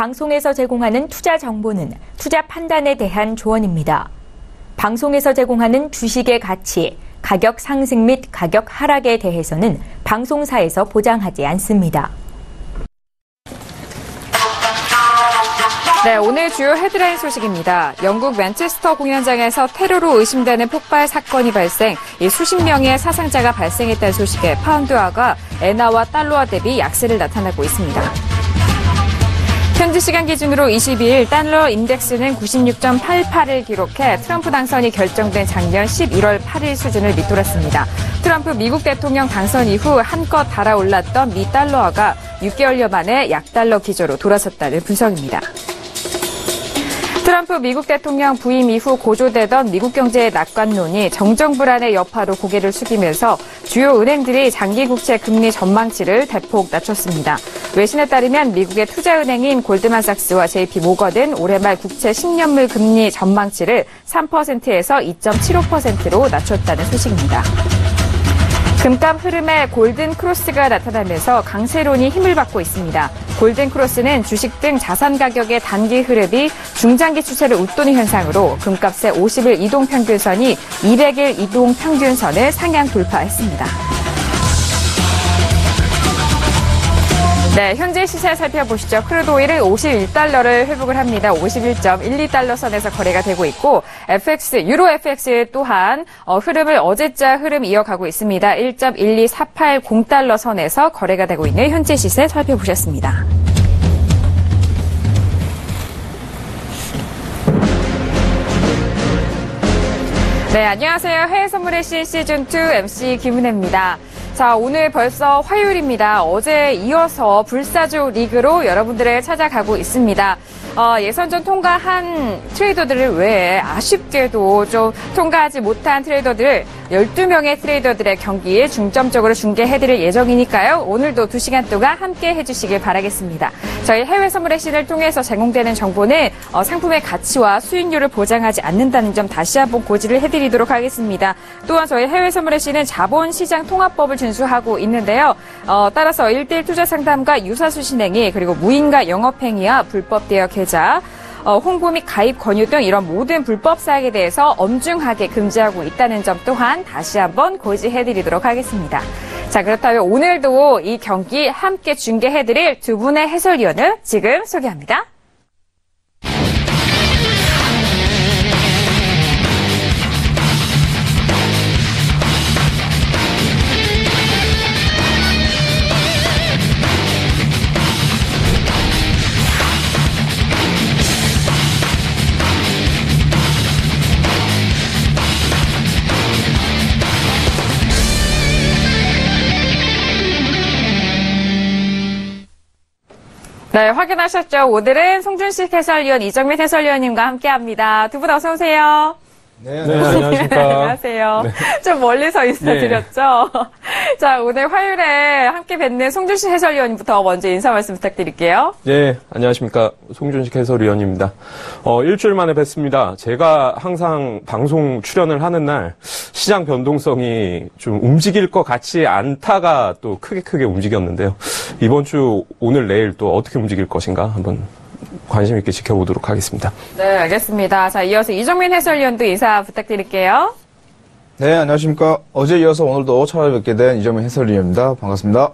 방송에서 제공하는 투자 정보는 투자 판단에 대한 조언입니다. 방송에서 제공하는 주식의 가치, 가격 상승 및 가격 하락에 대해서는 방송사에서 보장하지 않습니다. 네, 오늘 주요 헤드라인 소식입니다. 영국 맨체스터 공연장에서 테러로 의심되는 폭발 사건이 발생, 수십 명의 사상자가 발생했다는 소식에 파운드화가 엔화와 달러화 대비 약세를 나타내고 있습니다. 현지 시간 기준으로 22일 달러 인덱스는 96.88을 기록해 트럼프 당선이 결정된 작년 11월 8일 수준을 밑돌았습니다. 트럼프 미국 대통령 당선 이후 한껏 달아올랐던 미 달러화가 6개월여 만에 약달러 기조로 돌아섰다는 분석입니다. 트럼프 미국 대통령 부임 이후 고조되던 미국 경제의 낙관론이 정정 불안의 여파로 고개를 숙이면서 주요 은행들이 장기 국채 금리 전망치를 대폭 낮췄습니다. 외신에 따르면 미국의 투자은행인 골드만삭스와 JP 모건은 올해 말 국채 10년물 금리 전망치를 3%에서 2.75%로 낮췄다는 소식입니다. 금값 흐름에 골든 크로스가 나타나면서 강세론이 힘을 받고 있습니다. 골든 크로스는 주식 등 자산 가격의 단기 흐름이 중장기 추세를 웃도는 현상으로 금값의 50일 이동 평균선이 200일 이동 평균선을 상향 돌파했습니다. 네, 현재 시세 살펴보시죠. 크루드 오일은 51달러를 회복을 합니다. 51.12달러 선에서 거래가 되고 있고 FX, 유로 FX 또한 흐름을 어제자 흐름 이어가고 있습니다. 1.12480달러 선에서 거래가 되고 있는 현재 시세 살펴보셨습니다. 네, 안녕하세요. 해외 선물의 시즌2 MC 김은혜입니다. 자, 오늘 벌써 화요일입니다. 어제 이어서 불사조 리그로 여러분들을 찾아가고 있습니다. 예선전 통과한 트레이더들을 외에 아쉽게도 좀 통과하지 못한 트레이더들 12명의 트레이더들의 경기에 중점적으로 중계해드릴 예정이니까요. 오늘도 2시간 동안 함께 해주시길 바라겠습니다. 저희 해외 선물의 신을 통해서 제공되는 정보는 상품의 가치와 수익률을 보장하지 않는다는 점 다시 한번 고지를 해드리도록 하겠습니다. 또한 저희 해외 선물의 신은 자본시장 통합법을 준수하고 있는데요. 따라서 1대1 투자 상담과 유사수 신행위 그리고 무인가 영업행위와 불법 대여 계좌, 홍보 및 가입 권유 등 이런 모든 불법 사항에 대해서 엄중하게 금지하고 있다는 점 또한 다시 한번 고지해드리도록 하겠습니다. 자, 그렇다면 오늘도 이 경기 함께 중계해드릴 두 분의 해설위원을 지금 소개합니다. 네, 확인하셨죠? 오늘은 송준식 해설위원, 이정민 해설위원님과 함께합니다. 두 분 어서 오세요. 네, 안녕하십니까. 안녕하세요. 네. 좀 멀리서 인사드렸죠? 네. 자, 오늘 화요일에 함께 뵙는 송준식 해설위원님부터 먼저 인사 말씀 부탁드릴게요. 네, 안녕하십니까. 송준식 해설위원입니다. 일주일 만에 뵙습니다. 제가 항상 방송 출연을 하는 날 시장 변동성이 좀 움직일 것 같지 않다가 또 크게 움직였는데요. 이번 주 오늘 내일 또 어떻게 움직일 것인가 한번 관심 있게 지켜보도록 하겠습니다. 네, 알겠습니다. 자, 이어서 이정민 해설위원도 인사 부탁드릴게요. 네, 안녕하십니까. 어제 이어서 오늘도 찾아뵙게 된 이정민 해설위원입니다. 반갑습니다.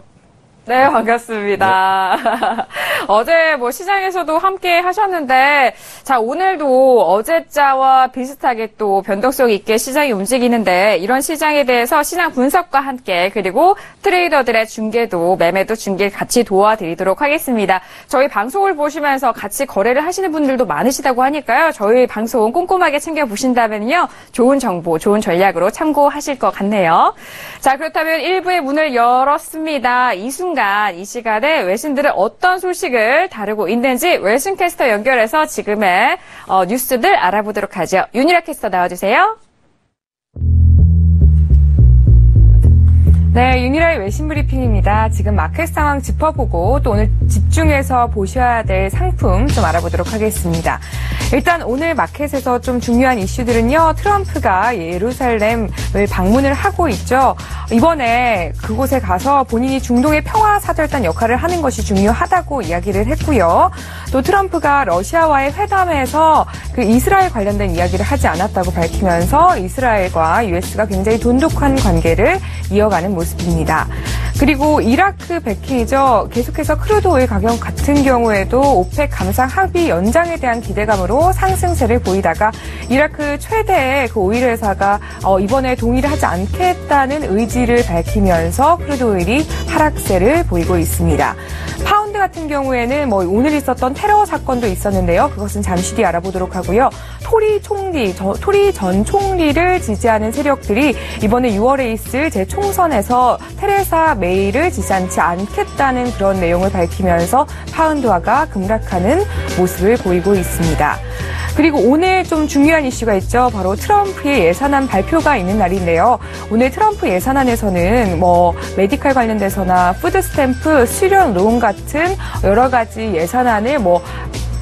네, 반갑습니다. 네. 어제 시장에서도 함께 하셨는데, 자, 오늘도 어제자와 비슷하게 또 변동성 있게 시장이 움직이는데, 이런 시장에 대해서 시장 분석과 함께, 그리고 트레이더들의 중계도, 매매도 중계 같이 도와드리도록 하겠습니다. 저희 방송을 보시면서 같이 거래를 하시는 분들도 많으시다고 하니까요. 저희 방송 꼼꼼하게 챙겨보신다면요. 좋은 정보, 좋은 전략으로 참고하실 것 같네요. 자, 그렇다면 1부의 문을 열었습니다. 이 시간에 외신들은 어떤 소식을 다루고 있는지 외신캐스터 연결해서 지금의 뉴스들 알아보도록 하죠. 윤희라 캐스터 나와주세요. 네, 윤희라의 외신 브리핑입니다. 지금 마켓 상황 짚어보고 또 오늘 집중해서 보셔야 될 상품 좀 알아보도록 하겠습니다. 일단 오늘 마켓에서 좀 중요한 이슈들은요. 트럼프가 예루살렘을 방문을 하고 있죠. 이번에 그곳에 가서 본인이 중동의 평화 사절단 역할을 하는 것이 중요하다고 이야기를 했고요. 또 트럼프가 러시아와의 회담에서 그 이스라엘 관련된 이야기를 하지 않았다고 밝히면서 이스라엘과 US가 굉장히 돈독한 관계를 이어가는 모습입니다. 그리고 이라크 백킹이죠. 계속해서 크루드 오일 가격 같은 경우에도 오펙 감산 합의 연장에 대한 기대감으로 상승세를 보이다가 이라크 최대의 그 오일 회사가 이번에 동의를 하지 않겠다는 의지를 밝히면서 크루드 오일이 하락세를 보이고 있습니다. 파운드 같은 경우에는 오늘 있었던 테러 사건도 있었는데요. 그것은 잠시 뒤에 알아보도록 하고요. 토리 전 총리를 지지하는 세력들이 이번에 6월에 있을 재총선에서 테레사 메이를 지지하지 않겠다는 그런 내용을 밝히면서 파운드화가 급락하는 모습을 보이고 있습니다. 그리고 오늘 좀 중요한 이슈가 있죠. 바로 트럼프의 예산안 발표가 있는 날인데요. 오늘 트럼프 예산안에서는 메디칼 관련돼서나 푸드 스탬프, 수련 론 같은 여러 가지 예산안을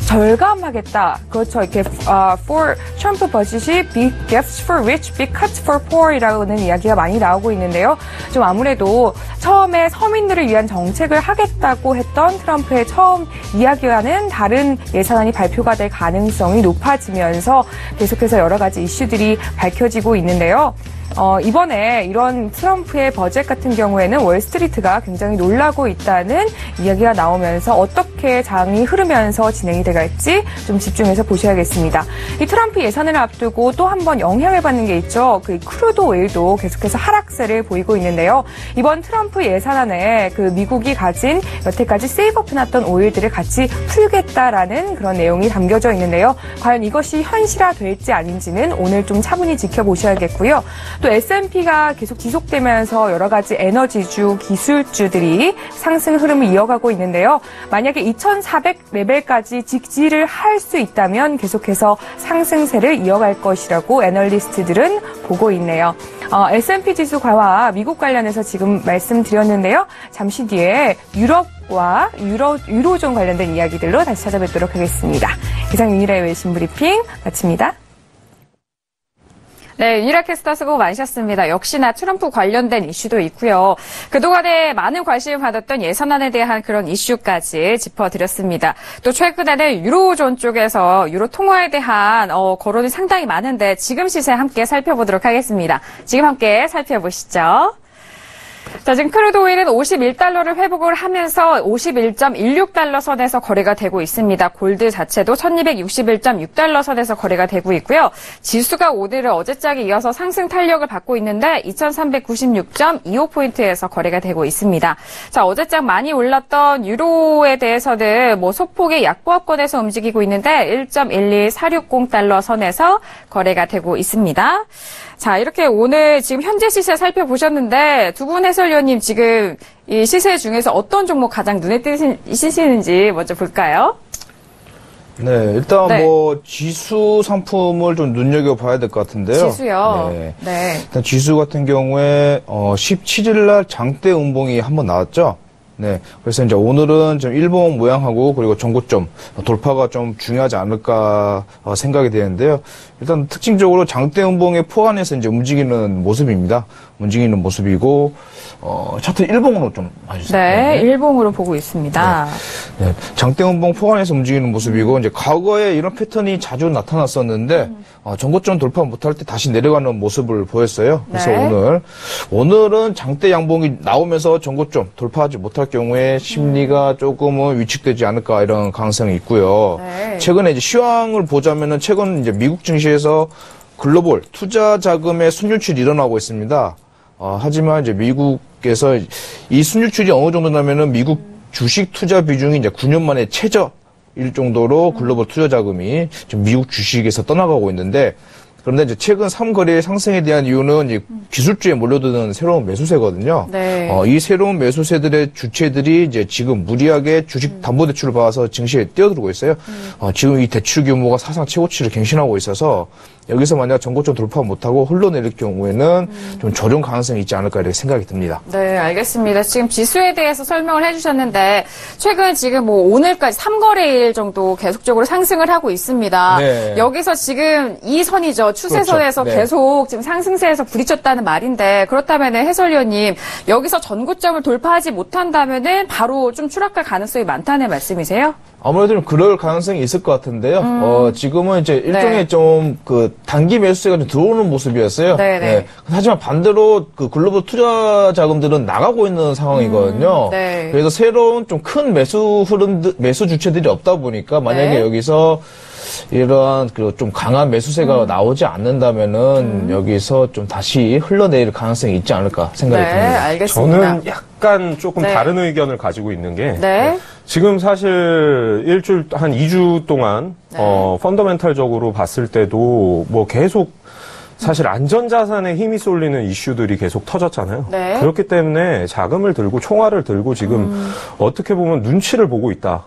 절감하겠다. 그렇죠. 이렇게 트럼프 버짓이 big gifts for rich, big cuts for poor이라는 이야기가 많이 나오고 있는데요. 좀 아무래도 처음에 서민들을 위한 정책을 하겠다고 했던 트럼프의 처음 이야기와는 다른 예산안이 발표가 될 가능성이 높아지면서 계속해서 여러 가지 이슈들이 밝혀지고 있는데요. 이번에 이런 트럼프의 버젯 같은 경우에는 월스트리트가 굉장히 놀라고 있다는 이야기가 나오면서 어떻게 장이 흐르면서 진행이 돼갈지 좀 집중해서 보셔야겠습니다. 이 트럼프 예산을 앞두고 또 한 번 영향을 받는 게 있죠. 그 크루드 오일도 계속해서 하락세를 보이고 있는데요. 이번 트럼프 예산안에 그 미국이 가진 여태까지 세이브업해놨던 오일들을 같이 풀겠다라는 그런 내용이 담겨져 있는데요. 과연 이것이 현실화될지 아닌지는 오늘 좀 차분히 지켜보셔야겠고요. 또 S&P가 계속 지속되면서 여러 가지 에너지주, 기술주들이 상승 흐름을 이어가고 있는데요. 만약에 2,400 레벨까지 직지를 할 수 있다면 계속해서 상승세를 이어갈 것이라고 애널리스트들은 보고 있네요. S&P 지수 강화 미국 관련해서 지금 말씀드렸는데요. 잠시 뒤에 유럽과 유로존 관련된 이야기들로 다시 찾아뵙도록 하겠습니다. 이상 윤희라의 외신 브리핑 마칩니다. 네, 윤희라 캐스터 수고 많으셨습니다. 역시나 트럼프 관련된 이슈도 있고요. 그동안에 많은 관심을 받았던 예산안에 대한 그런 이슈까지 짚어드렸습니다. 또 최근에는 유로존 쪽에서 유로 통화에 대한 거론이 상당히 많은데 지금 시세 함께 살펴보도록 하겠습니다. 지금 함께 살펴보시죠. 자, 지금 크루드 오일은 51달러를 회복을 하면서 51.16달러 선에서 거래가 되고 있습니다. 골드 자체도 1261.6달러 선에서 거래가 되고 있고요. 지수가 오늘은 어제장에 이어서 상승 탄력을 받고 있는데 2396.25포인트에서 거래가 되고 있습니다. 자, 어제장 많이 올랐던 유로에 대해서는 소폭의 약보합권에서 움직이고 있는데 1.12460달러 선에서 거래가 되고 있습니다. 자, 이렇게 오늘 지금 현재 시세 살펴보셨는데 두 분 해설위원님 지금 이 시세 중에서 어떤 종목 가장 눈에 띄시는지 먼저 볼까요? 네, 일단 지수 상품을 좀 눈여겨봐야 될 것 같은데요. 지수요? 네. 일단 지수 같은 경우에 17일 날 장대 음봉이 한번 나왔죠. 네. 그래서 이제 오늘은 좀 일봉 모양하고 그리고 전고점 돌파가 좀 중요하지 않을까 생각이 되는데요. 일단 특징적으로 장대 음봉에 포함해서 이제 움직이는 모습입니다. 움직이는 모습이고 차트 일봉으로 좀 봐주세요. 네, 일봉으로 보고 있습니다. 네. 장대 음봉 포함해서 움직이는 모습이고 이제 과거에 이런 패턴이 자주 나타났었는데 전고점 돌파 못할 때 다시 내려가는 모습을 보였어요. 그래서 오늘은 장대 양봉이 나오면서 전고점 돌파하지 못할 경우에 심리가 조금은 위축되지 않을까 이런 가능성이 있고요. 네. 최근에 이제 시황을 보자면은 최근 이제 미국 증시에서 글로벌 투자 자금의 순유출이 일어나고 있습니다. 하지만 이제 미국에서 이 순유출이 어느 정도냐면은 미국 주식 투자 비중이 이제 9년 만에 최저일 정도로 글로벌 투자 자금이 지금 미국 주식에서 떠나가고 있는데 그런데 이제 최근 3거래의 상승에 대한 이유는 이제 기술주에 몰려드는 새로운 매수세거든요. 네. 이 새로운 매수세들의 주체들이 이제 지금 무리하게 주식 담보대출을 받아서 증시에 뛰어들고 있어요. 지금 이 대출 규모가 사상 최고치를 갱신하고 있어서 여기서 만약 전고점 돌파 못하고 흘러내릴 경우에는 좀 조정 가능성이 있지 않을까 이렇게 생각이 듭니다. 네, 알겠습니다. 지금 지수에 대해서 설명을 해주셨는데 최근 지금 뭐 오늘까지 3거래일 정도 계속적으로 상승을 하고 있습니다. 네. 여기서 지금 이 선이죠. 추세선에서 그렇죠. 네. 계속 지금 상승세에서 부딪혔다는 말인데 그렇다면 해설위원님 여기서 전고점을 돌파하지 못한다면은 바로 좀 추락할 가능성이 많다는 말씀이세요? 아무래도 좀 그럴 가능성이 있을 것 같은데요. 지금은 이제 일종의 네. 좀 그 단기 매수세가 좀 들어오는 모습이었어요. 네, 네. 하지만 반대로 그 글로벌 투자 자금들은 나가고 있는 상황이거든요. 네. 그래서 새로운 좀 큰 매수 매수 주체들이 없다 보니까 만약에 네. 여기서 이러한 그 좀 강한 매수세가 나오지 않는다면은 여기서 좀 다시 흘러내릴 가능성이 있지 않을까 생각이 네, 듭니다. 알겠습니다. 저는 약간 조금 네. 다른 의견을 가지고 있는 게 네. 지금 사실 일주일 한 2주 동안 네. 펀더멘탈적으로 봤을 때도 뭐 계속 사실 안전자산에 힘이 쏠리는 이슈들이 계속 터졌잖아요. 네. 그렇기 때문에 자금을 들고 총알을 들고 지금 어떻게 보면 눈치를 보고 있다.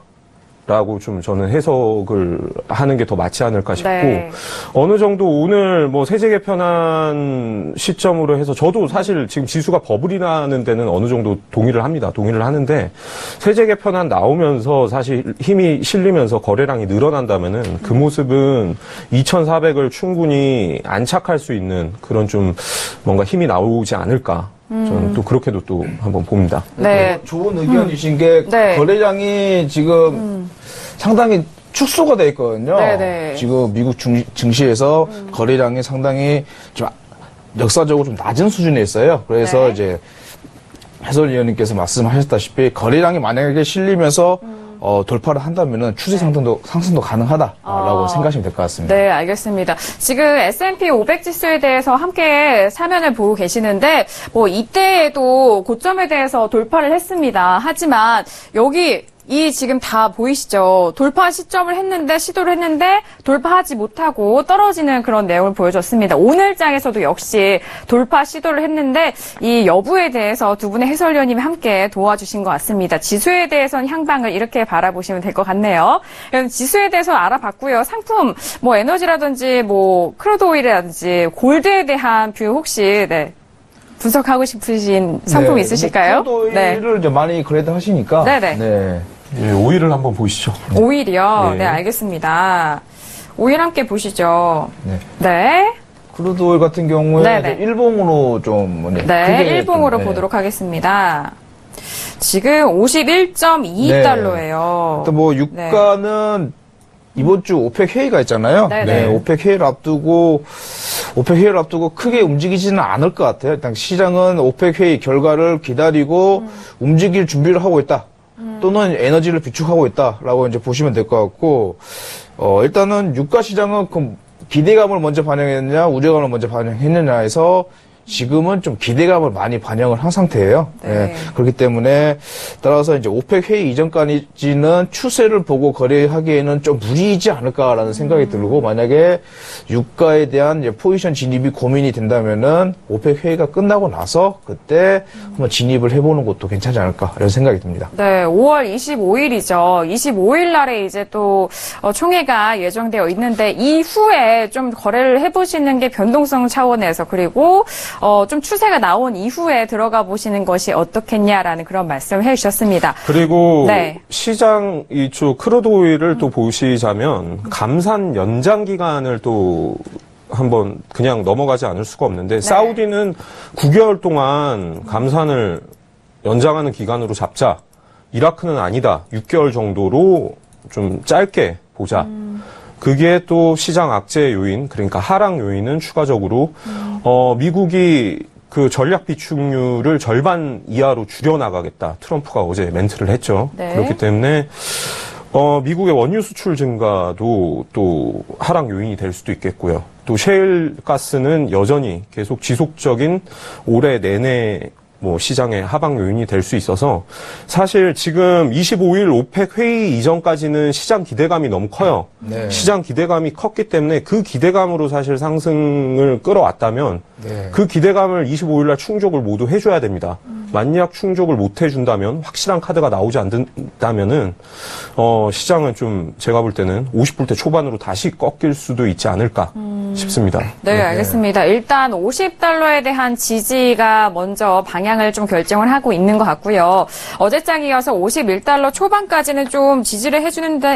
라고 좀 저는 해석을 하는 게 더 맞지 않을까 싶고 네. 어느 정도 오늘 뭐 세제 개편한 시점으로 해서 저도 사실 지금 지수가 버블이 나는 데는 어느 정도 동의를 합니다. 동의를 하는데 세제 개편안 나오면서 사실 힘이 실리면서 거래량이 늘어난다면은 그 모습은 2,400을 충분히 안착할 수 있는 그런 좀 뭔가 힘이 나오지 않을까. 저는 또 그렇게도 또 한번 봅니다. 네. 좋은 의견이신 게 네. 거래량이 지금 상당히 축소가 돼 있거든요. 네네. 지금 미국 증시에서 거래량이 상당히 좀 역사적으로 좀 낮은 수준에 있어요. 그래서 네. 이제 해설위원님께서 말씀하셨다시피 거래량이 만약에 실리면서 돌파를 한다면은 추세 상승도 가능하다라고 생각하시면 될 것 같습니다. 네, 알겠습니다. 지금 S&P 500 지수에 대해서 함께 사면을 보고 계시는데, 뭐, 이때에도 고점에 대해서 돌파를 했습니다. 하지만, 여기, 이 지금 다 보이시죠? 돌파 시점을 했는데, 시도를 했는데, 돌파하지 못하고 떨어지는 그런 내용을 보여줬습니다. 오늘장에서도 역시 돌파 시도를 했는데, 이 여부에 대해서 두 분의 해설위원님이 함께 도와주신 것 같습니다. 지수에 대해서는 향방을 이렇게 바라보시면 될 것 같네요. 그럼 지수에 대해서 알아봤고요. 상품, 뭐 에너지라든지, 뭐 크루드 오일이라든지, 골드에 대한 뷰 혹시, 네. 분석하고 싶으신 상품 네, 있으실까요? 뭐 오일을 이제 많이 그래도 하시니까. 네네. 네. 예, 오일을 한번 보시죠. 오일이요? 네. 네, 알겠습니다. 오일 함께 보시죠. 네. 네. 크루드 오일 같은 경우에 네네. 이제 일봉으로 좀 네, 크게 일봉으로 좀, 보도록 하겠습니다. 지금 51.22달러예요. 또 뭐 유가는 이번 주 오펙 회의가 있잖아요. 네네. 오펙 회의를 앞두고 크게 움직이지는 않을 것 같아요. 일단 시장은 오펙 회의 결과를 기다리고 움직일 준비를 하고 있다. 또는 에너지를 비축하고 있다라고 이제 보시면 될 것 같고, 일단은 유가 시장은 그 기대감을 먼저 반영했느냐, 우려감을 먼저 반영했느냐에서 지금은 좀 기대감을 많이 반영을 한 상태예요. 네. 예, 그렇기 때문에 따라서 이제 오펙 회의 이전까지는 추세를 보고 거래하기에는 좀 무리이지 않을까라는 생각이 들고, 만약에 유가에 대한 이제 포지션 진입이 고민이 된다면은 오펙 회의가 끝나고 나서 그때 한번 진입을 해보는 것도 괜찮지 않을까 이런 생각이 듭니다. 네, 5월 25일이죠. 25일 날에 이제 또 총회가 예정되어 있는데 이후에 좀 거래를 해보시는 게 변동성 차원에서 그리고 좀 추세가 나온 이후에 들어가 보시는 것이 어떻겠냐라는 그런 말씀을 해주셨습니다. 그리고 네. 시장 이쪽 크루드 오일을 또 보시자면 감산 연장 기간을 또 한번 그냥 넘어가지 않을 수가 없는데 사우디는 9개월 동안 감산을 연장하는 기간으로 잡자. 이라크는 아니다. 6개월 정도로 좀 짧게 보자. 그게 또 시장 악재 요인, 그러니까 하락 요인은 추가적으로 미국이 그 전략 비축률을 절반 이하로 줄여나가겠다. 트럼프가 어제 멘트를 했죠. 네. 그렇기 때문에 미국의 원유 수출 증가도 또 하락 요인이 될 수도 있겠고요. 또 셰일 가스는 여전히 계속 지속적인 올해 내내 뭐 시장의 하방 요인이 될 수 있어서 사실 지금 25일 오펙 회의 이전까지는 시장 기대감이 너무 커요. 네. 시장 기대감이 컸기 때문에 그 기대감으로 사실 상승을 끌어왔다면 네. 그 기대감을 25일 날 충족을 모두 해줘야 됩니다. 만약 충족을 못 해준다면, 확실한 카드가 나오지 않는다면은, 시장은 좀 제가 볼 때는 50불대 초반으로 다시 꺾일 수도 있지 않을까 싶습니다. 네, 알겠습니다. 일단 50달러에 대한 지지가 먼저 방향을 좀 결정을 하고 있는 것 같고요. 어제장 이어서 51달러 초반까지는 좀 지지를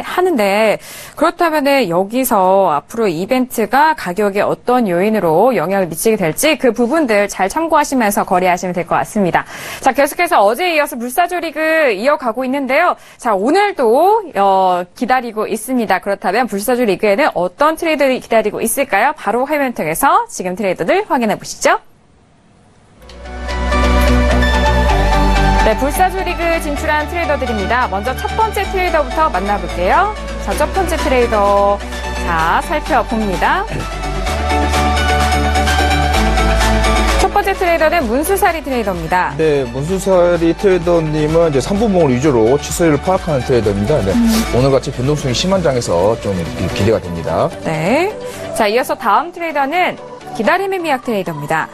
하는데 그렇다면 여기서 앞으로 이벤트가 가격에 어떤 요인으로 영향을 미치게 될지 그 부분들 잘 참고하시면서 거래하시면 될 것 같습니다. 자, 계속해서 어제에 이어서 불사조 리그 이어가고 있는데요. 자, 오늘도 기다리고 있습니다. 그렇다면 불사조 리그에는 어떤 트레이더들이 기다리고 있을까요? 바로 화면 통해서 지금 트레이더들 확인해 보시죠. 네, 불사조 리그 진출한 트레이더들입니다. 먼저 첫 번째 트레이더부터 만나볼게요. 자, 첫 번째 트레이더. 자, 살펴봅니다. 첫 번째 트레이더는 문수사리 트레이더입니다. 네, 문수사리 트레이더님은 이제 3분봉을 위주로 추세를 파악하는 트레이더입니다. 네, 오늘같이 변동성이 심한 장에서 좀 기대가 됩니다. 네. 자, 이어서 다음 트레이더는 기다림의 미학 트레이더입니다.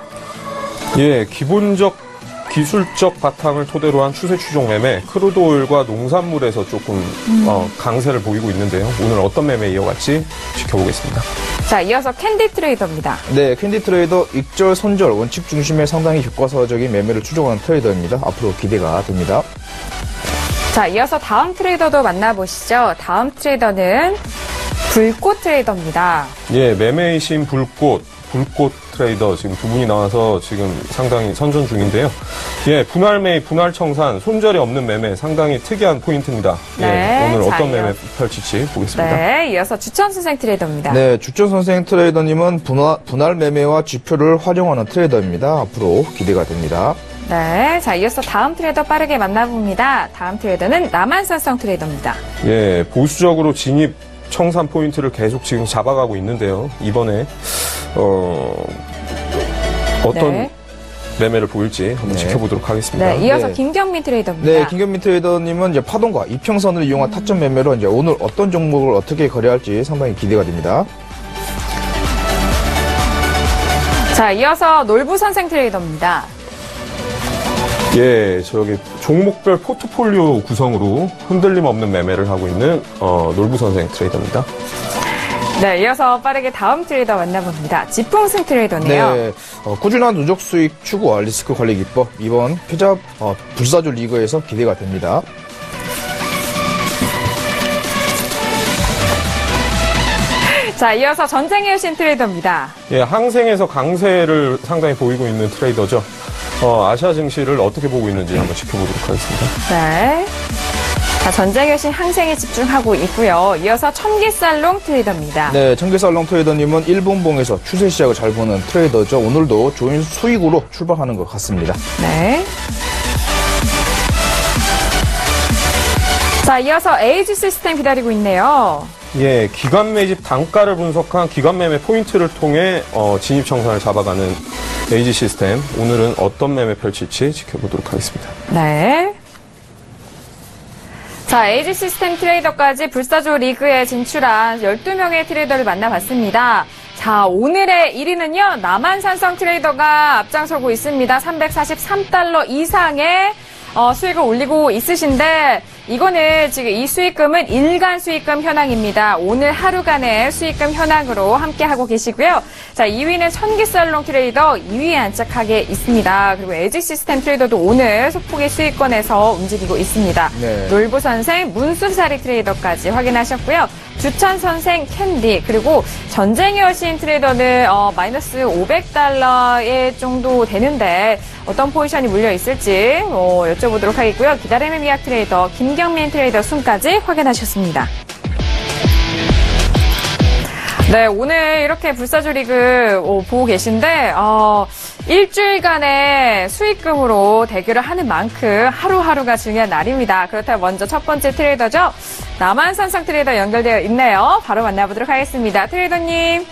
예, 기술적 바탕을 토대로 한 추세 추종 매매, 크루드 오일과 농산물에서 조금 강세를 보이고 있는데요. 오늘 어떤 매매 이어갈지 지켜보겠습니다. 자, 이어서 캔디 트레이더입니다. 네, 캔디 트레이더 익절, 손절, 원칙 중심의 상당히 효과적인 매매를 추종하는 트레이더입니다. 앞으로 기대가 됩니다. 자, 이어서 다음 트레이더도 만나보시죠. 다음 트레이더는 불꽃 트레이더입니다. 예, 매매이신 불꽃 트레이더 지금 두 분이 나와서 지금 상당히 선전 중인데요. 예, 분할 매입, 분할 청산, 손절이 없는 매매 상당히 특이한 포인트입니다. 네, 예, 오늘 어떤 매매 펼칠지 보겠습니다. 네, 이어서 주천 선생 트레이더입니다. 네, 주천 선생 트레이더님은 분할 매매와 지표를 활용하는 트레이더입니다. 앞으로 기대가 됩니다. 네, 자, 이어서 다음 트레이더 빠르게 만나봅니다. 다음 트레이더는 남한산성 트레이더입니다. 예, 보수적으로 진입 청산 포인트를 계속 지금 잡아가고 있는데요. 이번에 어떤 네. 매매를 보일지 한번 지켜보도록 하겠습니다. 네, 이어서 네. 김경민 트레이더입니다. 네, 김경민 트레이더님은 이제 파동과 이평선을 이용한 타점 매매로 이제 오늘 어떤 종목을 어떻게 거래할지 상당히 기대가 됩니다. 자, 이어서 놀부선생 트레이더입니다. 예, 저기 종목별 포트폴리오 구성으로 흔들림 없는 매매를 하고 있는 놀부선생 트레이더입니다. 네, 이어서 빠르게 다음 트레이더 만나봅니다. 지풍승 트레이더네요. 네, 꾸준한 누적 수익 추구와 리스크 관리 기법, 이번 패잡 불사조 리그에서 기대가 됩니다. 자, 이어서 전쟁의 여신 트레이더입니다. 예, 항생에서 강세를 상당히 보이고 있는 트레이더죠. 아시아 증시를 어떻게 보고 있는지 한번 지켜보도록 하겠습니다. 네. 자, 전쟁의 여신 항생에 집중하고 있고요. 이어서 청기살롱 트레이더입니다. 네, 청계살롱 트레이더님은 일본봉에서 추세 시작을 잘 보는 트레이더죠. 오늘도 좋은 수익으로 출발하는 것 같습니다. 네. 자, 이어서 에이지 시스템 기다리고 있네요. 예, 기관 매집 단가를 분석한 기관 매매 포인트를 통해 진입 청산을 잡아가는 에이지 시스템. 오늘은 어떤 매매 펼칠지 지켜보도록 하겠습니다. 네. 자, 에이지 시스템 트레이더까지 불사조 리그에 진출한 12명의 트레이더를 만나봤습니다. 자, 오늘의 1위는요, 남한산성 트레이더가 앞장서고 있습니다. 343달러 이상의 수익을 올리고 있으신데, 이거는 지금 이 수익금은 일간 수익금 현황입니다. 오늘 하루간의 수익금 현황으로 함께하고 계시고요. 자, 2위는 천기살롱 트레이더 2위에 안착하게 있습니다. 그리고 에지 시스템 트레이더도 오늘 소폭의 수익권에서 움직이고 있습니다. 네. 놀부선생, 문수사리 트레이더까지 확인하셨고요. 주천선생, 캔디, 그리고 전쟁의 여신 트레이더는 마이너스 500달러에 정도 되는데 어떤 포지션이 물려 있을지 여쭤보도록 하겠고요. 기다림의 미학 트레이더, 김경민 트레이더 순까지 확인하셨습니다. 네, 오늘 이렇게 불사조 리그 보고 계신데 일주일간의 수익금으로 대결을 하는 만큼 하루하루가 중요한 날입니다. 그렇다면 먼저 첫 번째 트레이더죠. 남한산성 트레이더 연결되어 있네요. 바로 만나보도록 하겠습니다. 트레이더님.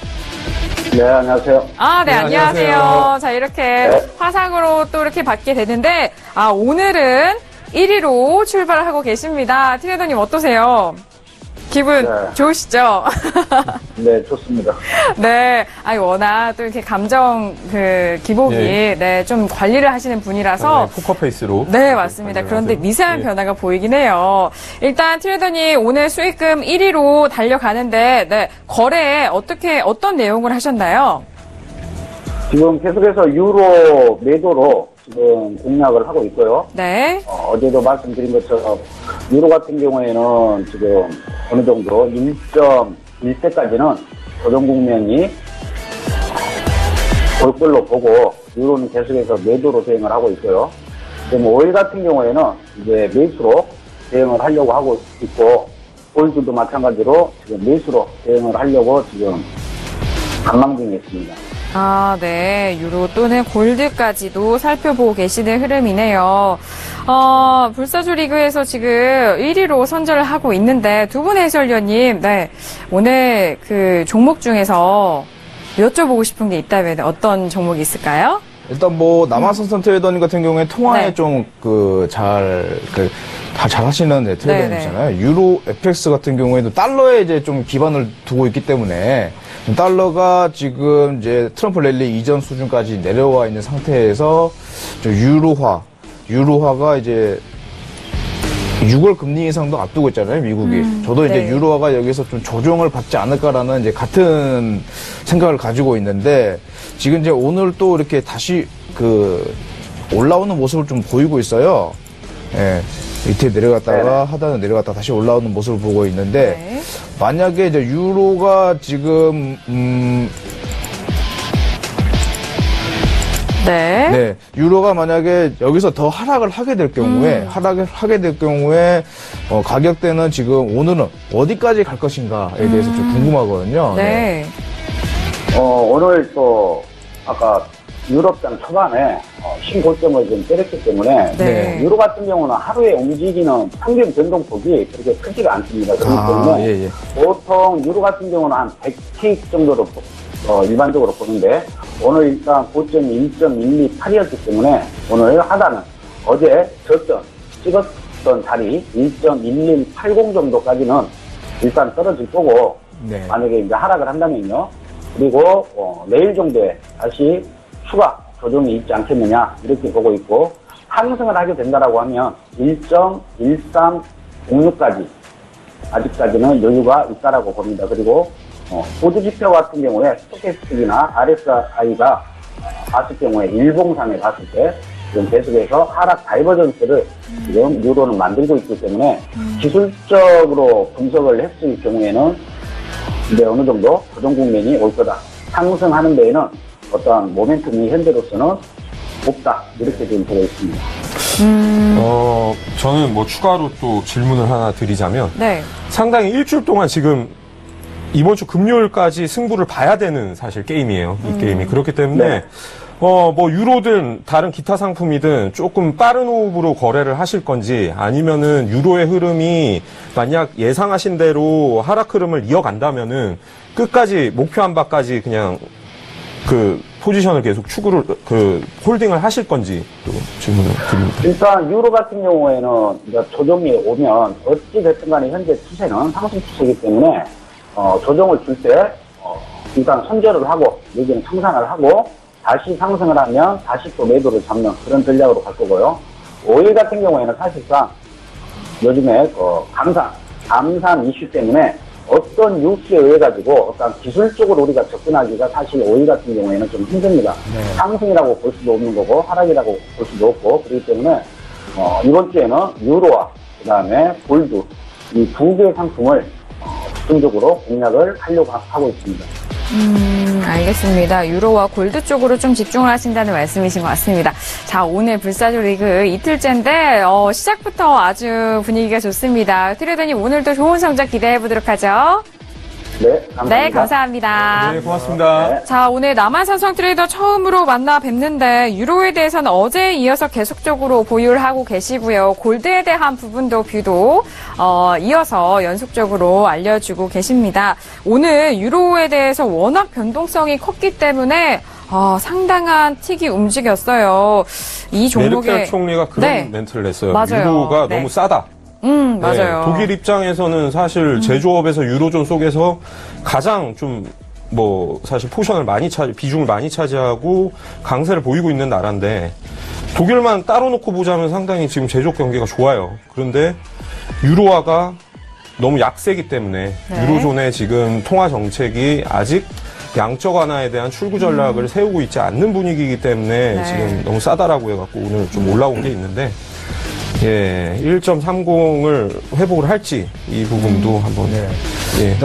네, 안녕하세요. 네, 안녕하세요. 자, 이렇게 화상으로 또 이렇게 받게 되는데, 오늘은 1위로 출발을 하고 계십니다. 트레이더님 어떠세요? 기분 네. 좋으시죠? 네, 좋습니다. 네. 아니, 워낙 또 이렇게 감정 기복이, 예. 네, 좀 관리를 하시는 분이라서. 네, 포커페이스로. 네, 맞습니다. 그런데 미세한 예. 변화가 보이긴 해요. 일단 트레이더님 오늘 수익금 1위로 달려가는데, 네, 거래에 어떤 내용을 하셨나요? 지금 계속해서 유로 매도로 지금 공략을 하고 있고요. 네. 어제도 말씀드린 것처럼 유로 같은 경우에는 지금 어느 정도 1.1대까지는 조정 국면이 올 걸로 보고 유로는 계속해서 매도로 대응을 하고 있고요. 지금 오일 같은 경우에는 이제 매수로 대응을 하려고 하고 있고 골드도 마찬가지로 지금 매수로 대응을 하려고 지금 관망 중에 있습니다. 아, 네. 유로 또는 골드까지도 살펴보고 계시는 흐름이네요. 불사조 리그에서 지금 1위로 선전을 하고 있는데 두 분의 해설위원님, 네. 오늘 그 종목 중에서 여쭤보고 싶은 게 있다면 어떤 종목이 있을까요? 일단 뭐 남아선선 트레이더님 같은 경우에 통화에 네. 좀 잘 하시는 트레이더님이잖아요. 유로 FX 같은 경우에도 달러에 이제 좀 기반을 두고 있기 때문에 달러가 지금 이제 트럼프 랠리 이전 수준까지 내려와 있는 상태에서 저 유로화가 이제 6월 금리 인상도 앞두고 있잖아요, 미국이. 저도 이제 네. 유로화가 여기서 좀 조정을 받지 않을까라는 이제 같은 생각을 가지고 있는데, 지금 이제 오늘 또 이렇게 다시 올라오는 모습을 좀 보이고 있어요. 예. 밑에 내려갔다가 하단에 내려갔다가 다시 올라오는 모습을 보고 있는데, 네. 만약에 이제 유로가 지금, 네. 네, 유로가 만약에 여기서 더 하락을 하게 될 경우에, 가격대는 지금 오늘은 어디까지 갈 것인가에 대해서 좀 궁금하거든요. 네. 오늘 또 아까 유럽장 초반에 신고점을 좀 때렸기 때문에 네. 유로 같은 경우는 하루에 움직이는 평균 변동폭이 그렇게 크지가 않습니다. 그렇기 때문에 보통 유로 같은 경우는 한 100틱 정도로 일반적으로 보는데 오늘 일단 고점이 1.128이었기 때문에 오늘 하단은 어제 저점 찍었던 자리 1.1180 정도까지는 일단 떨어질 거고 네. 만약에 이제 하락을 한다면요. 그리고 내일 정도에 다시 추가 조정이 있지 않겠느냐 이렇게 보고 있고 상승을 하게 된다라고 하면 1.1306까지 아직까지는 여유가 있다라고 봅니다. 그리고 보드 지표 같은 경우에 스토캐스틱이나 RSI가 봤을 경우에 일봉상에 봤을 때 지금 계속해서 하락 다이버전스를 지금 유로는 만들고 있기 때문에 기술적으로 분석을 했을 경우에는 이제 어느 정도 조정 국면이 올 거다. 상승하는 데에는 어떠한 모멘텀이 현재로서는 없다. 이렇게 지금 보고 있습니다. 저는 뭐 추가로 또 질문을 하나 드리자면 네. 상당히 일주일 동안 지금 이번 주 금요일까지 승부를 봐야 되는 사실 게임이에요. 이 게임이. 그렇기 때문에 네. 뭐 유로든 다른 기타 상품이든 조금 빠른 호흡으로 거래를 하실 건지 아니면은 유로의 흐름이 만약 예상하신 대로 하락 흐름을 이어간다면은 끝까지 목표한 바까지 그냥 포지션을 계속 홀딩을 하실 건지 또 질문을 드립니다. 일단 유로 같은 경우에는 이제 조정이 오면 어찌 됐든 간에 현재 추세는 상승 추세이기 때문에 조정을 줄 때 일단 손절을 하고 여기는 청산을 하고 다시 상승을 하면 다시 또 매도를 잡는 그런 전략으로 갈 거고요. 오일 같은 경우에는 사실상 요즘에 감산 이슈 때문에 어떤 뉴스에 의해 가지고 어떤 기술적으로 우리가 접근하기가 사실 오일 같은 경우에는 좀 힘듭니다. 네. 상승이라고 볼 수도 없는 거고 하락이라고 볼 수도 없고 그렇기 때문에 이번 주에는 유로와 그다음에 골드 이 두 개의 상품을 집중적으로 공략을 하려고 하고 있습니다. 알겠습니다. 유로와 골드 쪽으로 좀 집중을 하신다는 말씀이신 것 같습니다. 자, 오늘 불사조 리그 이틀째인데 시작부터 아주 분위기가 좋습니다. 트레이더님 오늘도 좋은 성적 기대해 보도록 하죠. 네, 감사합니다. 네, 감사합니다. 네, 고맙습니다. 네. 자, 오늘 남한산성 트레이더 처음으로 만나 뵙는데 유로에 대해서는 어제에 이어서 계속적으로 보유를 하고 계시고요. 골드에 대한 부분도 뷰도 이어서 연속적으로 알려주고 계십니다. 오늘 유로에 대해서 워낙 변동성이 컸기 때문에 상당한 틱이 움직였어요. 이 종목에 메르켈 총리가 그런 네. 멘트를 냈어요. 맞아요. 유로가 네. 너무 싸다. 맞아요. 독일 입장에서는 사실 제조업에서 유로존 속에서 가장 좀 사실 포션을 비중을 많이 차지하고 강세를 보이고 있는 나라인데, 독일만 따로 놓고 보자면 상당히 지금 제조업 경기가 좋아요. 그런데 유로화가 너무 약세기 때문에 유로존의 지금 통화 정책이 아직 양적 완화에 대한 출구 전략을 세우고 있지 않는 분위기이기 때문에 지금 너무 싸다라고 해갖고 오늘 좀 올라온 게 있는데, 1.30을 회복을 할지 이 부분도 한번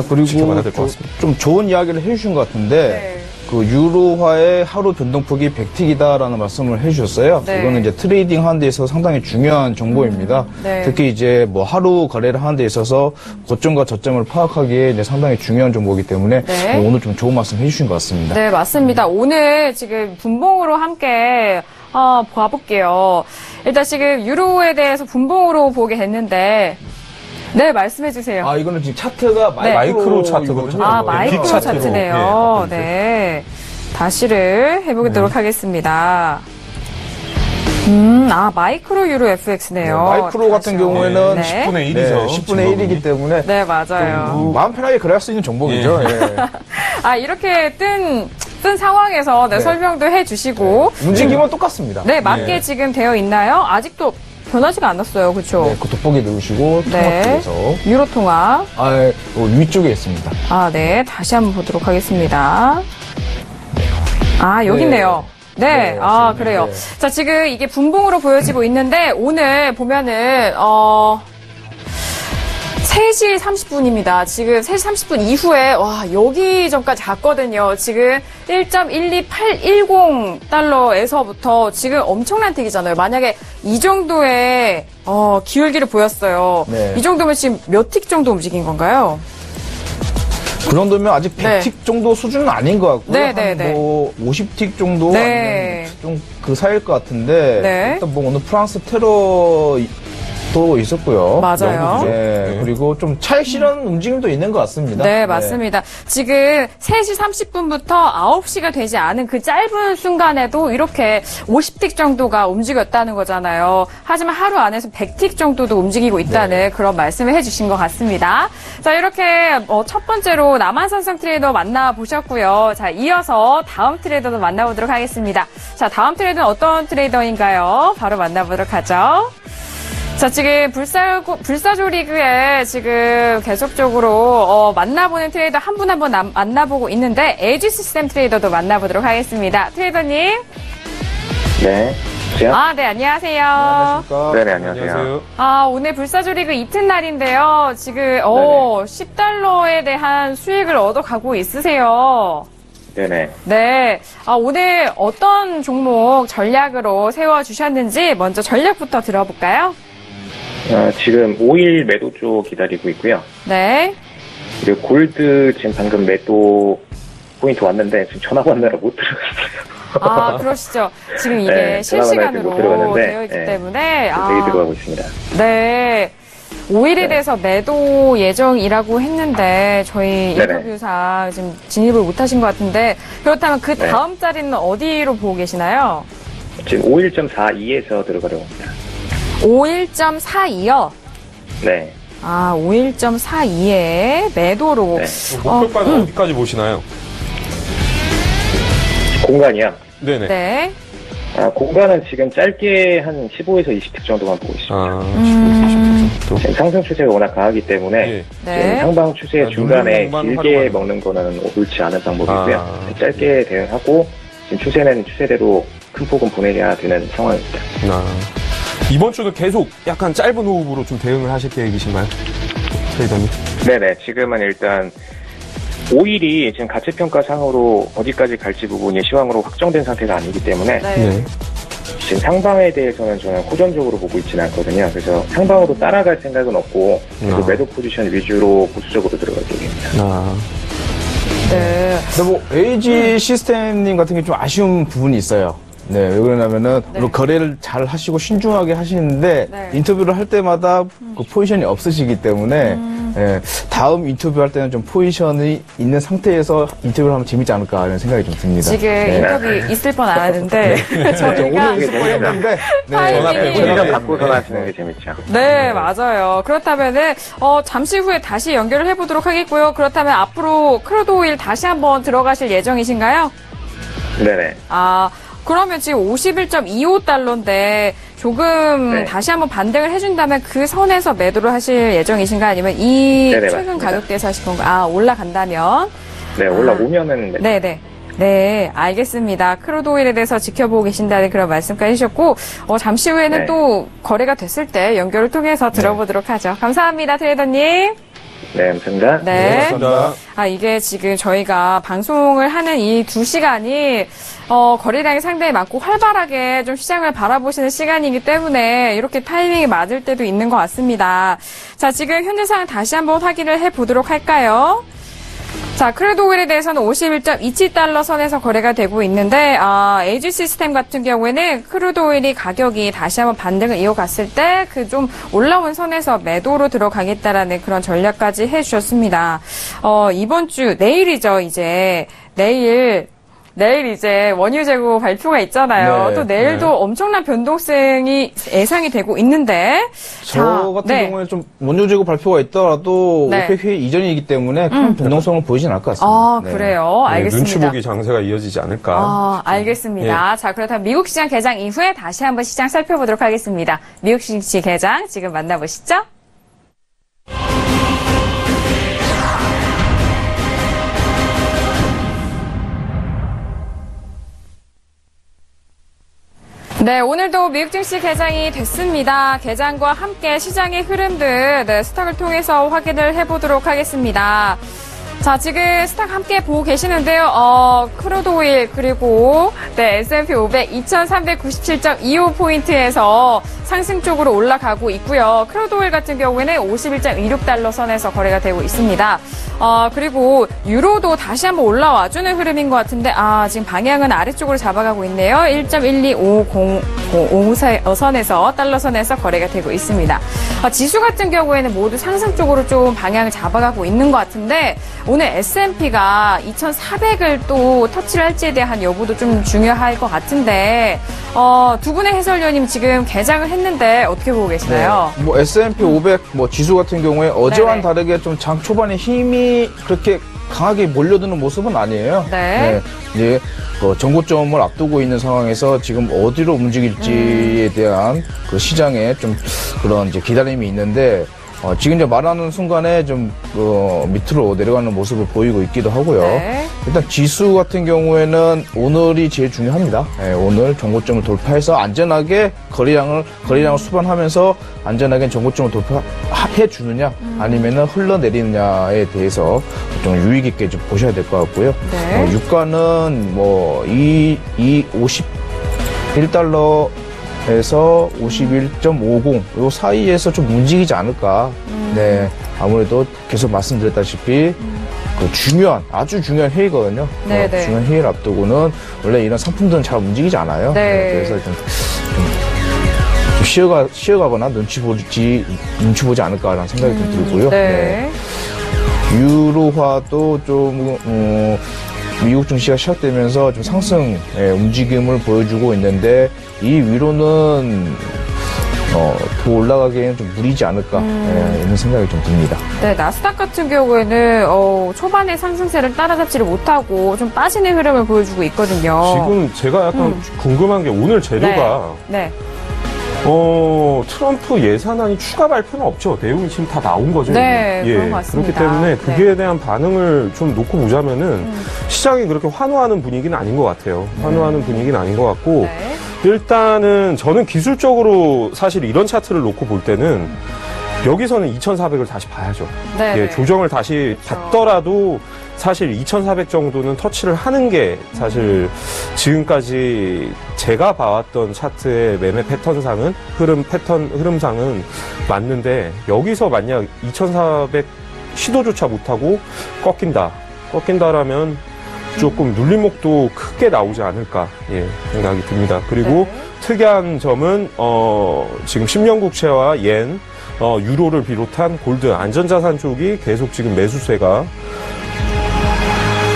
그리고 지켜봐야 될 것 같습니다. 좀 좋은 이야기를 해주신 것 같은데 그 유로화의 하루 변동폭이 100틱이다라는 말씀을 해주셨어요. 이거는 이제 트레이딩 하는 데 있어서 상당히 중요한 정보입니다. 특히 이제 하루 거래를 하는 데 있어서 고점과 저점을 파악하기에 이제 상당히 중요한 정보이기 때문에 오늘 좀 좋은 말씀 해주신 것 같습니다. 네, 맞습니다. 오늘 지금 분봉으로 함께 봐볼게요. 일단 지금 유로에 대해서 분봉으로 보게 됐는데, 네, 말씀해 주세요. 이거는 지금 차트가 마이크로 차트거든요. 마이크로 차트네요. 네. 다시를 해보도록 하겠습니다. 마이크로 유로 FX네요. 마이크로 같은 경우에는 10분의 1이죠. 10분의 1이기 때문에. 네, 맞아요. 마음 편하게 거래할 수 있는 종목이죠. 이렇게 뜬 상황에서 설명도 해주시고. 움직임은 똑같습니다. 네, 맞게 지금 되어 있나요? 아직도 변하지가 않았어요. 그렇죠? 그 돋보기 누르시고 통화 쪽에서 유로 통화. 위쪽에 있습니다. 네. 다시 한번 보도록 하겠습니다. 여기 있네요. 네. 그래요. 자, 지금 이게 분봉으로 보여지고 있는데, 오늘 보면은, 3시 30분입니다. 지금 3시 30분 이후에, 여기 전까지 갔거든요. 지금 1.12810달러에서부터 지금 엄청난 틱이잖아요. 만약에 이 정도의, 기울기를 보였어요. 이 정도면 지금 몇 틱 정도 움직인 건가요? 그 정도면 아직 100틱 정도 수준은 아닌 것 같고요. 한 50틱 정도 아니면 좀 그 사이일 것 같은데 일단 오늘 프랑스 테러도 있었고요. 맞아요. 그리고 좀 차익 실현 움직임도 있는 것 같습니다. 네, 맞습니다. 지금 3시 30분부터 9시가 되지 않은 그 짧은 순간에도 이렇게 50틱 정도가 움직였다는 거잖아요. 하지만 하루 안에서 100틱 정도도 움직이고 있다는 그런 말씀을 해주신 것 같습니다. 자, 이렇게 첫 번째로 남한산성 트레이더 만나보셨고요. 자, 이어서 다음 트레이더도 만나보도록 하겠습니다. 자, 다음 트레이더는 어떤 트레이더인가요? 바로 만나보도록 하죠. 자, 지금 불사조 리그에 지금 계속적으로 만나보는 트레이더 한 분 한 분 만나보고 있는데, 에이지 시스템 트레이더도 만나보도록 하겠습니다. 트레이더님. 네. 네, 안녕하세요. 안녕하십니까. 네네, 안녕하세요. 오늘 불사조 리그 이튿날인데요. 지금 10달러에 대한 수익을 얻어가고 있으세요. 네네. 네. 오늘 어떤 종목 전략으로 세워주셨는지 먼저 전략부터 들어볼까요? 지금 5일 매도 쪽 기다리고 있고요. 네. 그리고 골드 지금 방금 매도 포인트 왔는데 지금 전화 받느라 못 들어갔어요. 그러시죠. 지금 이게 실시간으로 되어 있기 때문에. 되게 들어가고 있습니다. 네. 5일에 대해서 매도 예정이라고 했는데 저희 인터뷰상 지금 진입을 못하신 것 같은데, 그렇다면 그 다음 자리는 어디로 보고 계시나요? 지금 51.42에서 들어가려고 합니다. 51.42요? 네. 51.42에 매도로. 목표가는 어디까지 보시나요? 공간이요? 네네. 네. 공간은 지금 짧게 한 15에서 20틱 정도만 보고 있습니다. 지금 상승 추세가 워낙 강하기 때문에 지금 상방 추세 중간에 길게 먹는 거는 옳지 않은 방법이고요. 짧게 대응하고 지금 추세는 추세대로 큰 폭은 보내야 되는 상황입니다. 이번 주도 계속 약간 짧은 호흡으로 좀 대응을 하실 계획이신가요? 트레이더님? 네네. 지금은 일단 5일이 지금 가치평가상으로 어디까지 갈지 부분이 시황으로 확정된 상태가 아니기 때문에 지금 상방에 대해서는 저는 호전적으로 보고 있지는 않거든요. 그래서 상방으로 따라갈 생각은 없고 매도 포지션 위주로 보수적으로 들어갈 계획입니다. 네. 근데 에이지 시스템님 같은 게 좀 아쉬운 부분이 있어요. 네, 왜 그러냐면은, 물론 거래를 잘 하시고 신중하게 하시는데, 인터뷰를 할 때마다 그 포지션이 없으시기 때문에, 예, 다음 인터뷰할 때는 좀 포지션이 있는 상태에서 인터뷰를 하면 재밌지 않을까 이런 생각이 좀 듭니다. 지금 인터뷰 있을 뻔 안 하는데 저희가 오늘 있었는데 전혀 바꾸서 하시는 게 재밌죠. 네, 맞아요. 그렇다면은 잠시 후에 다시 연결을 해보도록 하겠고요. 그렇다면 앞으로 크루드 오일 다시 한번 들어가실 예정이신가요? 네네. 그러면 지금 51.25달러인데 조금 네. 다시 한번 반등을 해준다면 그 선에서 매도를 하실 예정이신가요? 아니면 이 네네, 최근 맞습니다. 가격대에서 하실 건가요? 올라간다면? 네, 올라오면은. 네네. 네, 알겠습니다. 크루드 오일에 대해서 지켜보고 계신다는 그런 말씀까지 해주셨고, 잠시 후에는 네. 또 거래가 됐을 때 연결을 통해서 들어보도록 하죠. 감사합니다, 트레이더님. 네, 감사합니다. 네. 감사합니다. 이게 지금 저희가 방송을 하는 이 2시간이, 거래량이 상당히 많고 활발하게 좀 시장을 바라보시는 시간이기 때문에 이렇게 타이밍이 맞을 때도 있는 것 같습니다. 자, 지금 현재 상황 다시 한번 확인을 해 보도록 할까요? 자, 크루드 오일에 대해서는 51.27달러 선에서 거래가 되고 있는데, 에이지 시스템 같은 경우에는 크루드 오일이 가격이 다시 한번 반등을 이어갔을 때 그 좀 올라온 선에서 매도로 들어가겠다라는 그런 전략까지 해주셨습니다. 이번 주, 내일이죠, 이제. 내일 이제 원유 재고 발표가 있잖아요. 네, 또 내일도 엄청난 변동성이 예상이 되고 있는데. 저 같은 경우에 좀 원유 재고 발표가 있더라도 네. 오펙 회의 이전이기 때문에 큰 변동성을 보이진 않을 것 같습니다. 네. 그래요. 알겠습니다. 눈치 보기 장세가 이어지지 않을까. 알겠습니다. 자, 그렇다면 미국 시장 개장 이후에 다시 한번 시장 살펴보도록 하겠습니다. 미국 시장 개장 지금 만나보시죠. 네, 오늘도 미국 증시 개장이 됐습니다. 개장과 함께 시장의 흐름들 스탁을 통해서 확인을 해보도록 하겠습니다. 자, 지금 스탁 함께 보고 계시는데요. 크루드 오일 그리고 S&P 500 2397.25포인트에서 상승 쪽으로 올라가고 있고요. 크루드 오일 같은 경우에는 51.26달러 선에서 거래가 되고 있습니다. 그리고 유로도 다시 한번 올라와주는 흐름인 것 같은데 지금 방향은 아래쪽으로 잡아가고 있네요. 1.12505 선에서 달러 선에서 거래가 되고 있습니다. 지수 같은 경우에는 모두 상승 쪽으로 좀 방향을 잡아가고 있는 것 같은데 오늘 S&P가 2400을 또 터치를 할지에 대한 여부도 좀 중요할 것 같은데 두 분의 해설위원님 지금 개장을 했는데 어떻게 보고 계시나요? 네. 뭐 S&P 500 지수 같은 경우에 어제와는 네네. 다르게 좀 장 초반에 힘이 그렇게 강하게 몰려드는 모습은 아니에요. 네. 이제 정고점을 앞두고 있는 상황에서 지금 어디로 움직일지에 대한 그 시장에 좀 그런 이제 기다림이 있는데 지금 이제 말하는 순간에 좀 밑으로 내려가는 모습을 보이고 있기도 하고요. 네. 일단 지수 같은 경우에는 오늘이 제일 중요합니다. 네, 오늘 정고점을 돌파해서 안전하게 거래량을 수반하면서 안전하게 정고점을 돌파해 주느냐 아니면은 흘러내리느냐에 대해서 좀 유의 깊게 좀 보셔야 될 것 같고요. 네. 유가는 51달러 에서 51.50, 요 사이에서 좀 움직이지 않을까. 네. 아무래도 계속 말씀드렸다시피, 아주 중요한 회의거든요. 네네. 중요한 회의를 앞두고는 원래 이런 상품들은 잘 움직이지 않아요. 네. 그래서 좀 쉬어가거나 눈치 보지 않을까라는 생각이 좀 들고요. 네. 유로화도 좀, 미국 증시가 시작되면서 좀 상승 움직임을 보여주고 있는데 이 위로는 더 올라가기에는 좀 무리지 않을까 이런 생각이 좀 듭니다. 네, 나스닥 같은 경우에는 초반에 상승세를 따라잡지를 못하고 좀 빠지는 흐름을 보여주고 있거든요. 지금 제가 약간 궁금한 게 오늘 재료가 네. 트럼프 예산안이 추가 발표는 없죠. 내용이 지금 다 나온 거죠. 네, 그런 것 같습니다. 그렇기 때문에 그게 네. 대한 반응을 좀 놓고 보자면은 시장이 그렇게 환호하는 분위기는 아닌 것 같아요. 환호하는 분위기는 아닌 것 같고 네. 일단은 저는 기술적으로 사실 이런 차트를 놓고 볼 때는 여기서는 2,400을 다시 봐야죠. 네. 예, 조정을 다시 받더라도 사실 2,400 정도는 터치를 하는 게 사실 지금까지 제가 봐왔던 차트의 매매 패턴상은 흐름상은 맞는데 여기서 만약 2,400 시도조차 못하고 꺾인다라면 조금 눌림목도 크게 나오지 않을까 생각이 듭니다. 그리고 특이한 점은 지금 10년 국채와 옌, 유로를 비롯한 골드 안전자산 쪽이 계속 지금 매수세가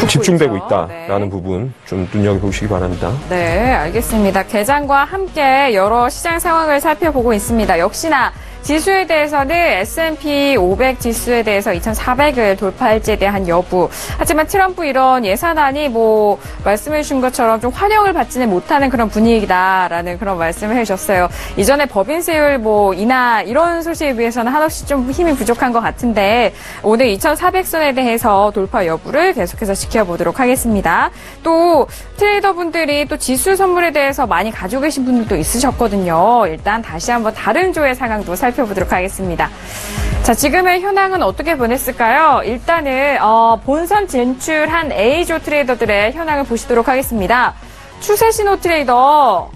집중되고 있다라는 부분 좀 눈여겨보시기 바랍니다. 네, 알겠습니다. 개장과 함께 여러 시장 상황을 살펴보고 있습니다. 역시나 지수에 대해서는 S&P 500 지수에 대해서 2,400을 돌파할지에 대한 여부. 하지만 트럼프 이런 예산안이 말씀해 주신 것처럼 좀 환영을 받지는 못하는 그런 분위기다라는 그런 말씀을 해주셨어요. 이전에 법인세율 인하 이런 소식에 비해서는 한없이 좀 힘이 부족한 것 같은데 오늘 2,400선에 대해서 돌파 여부를 계속해서 지켜보도록 하겠습니다. 또 트레이더분들이 또 지수 선물에 대해서 많이 가지고 계신 분들도 있으셨거든요. 일단 다시 한번 다른 조의 상황도 살펴보도록 하겠습니다. 자, 지금의 현황은 어떻게 보냈을까요? 일단은 본선 진출한 A조 트레이더들의 현황을 보시도록 하겠습니다. 추세신호 트레이더.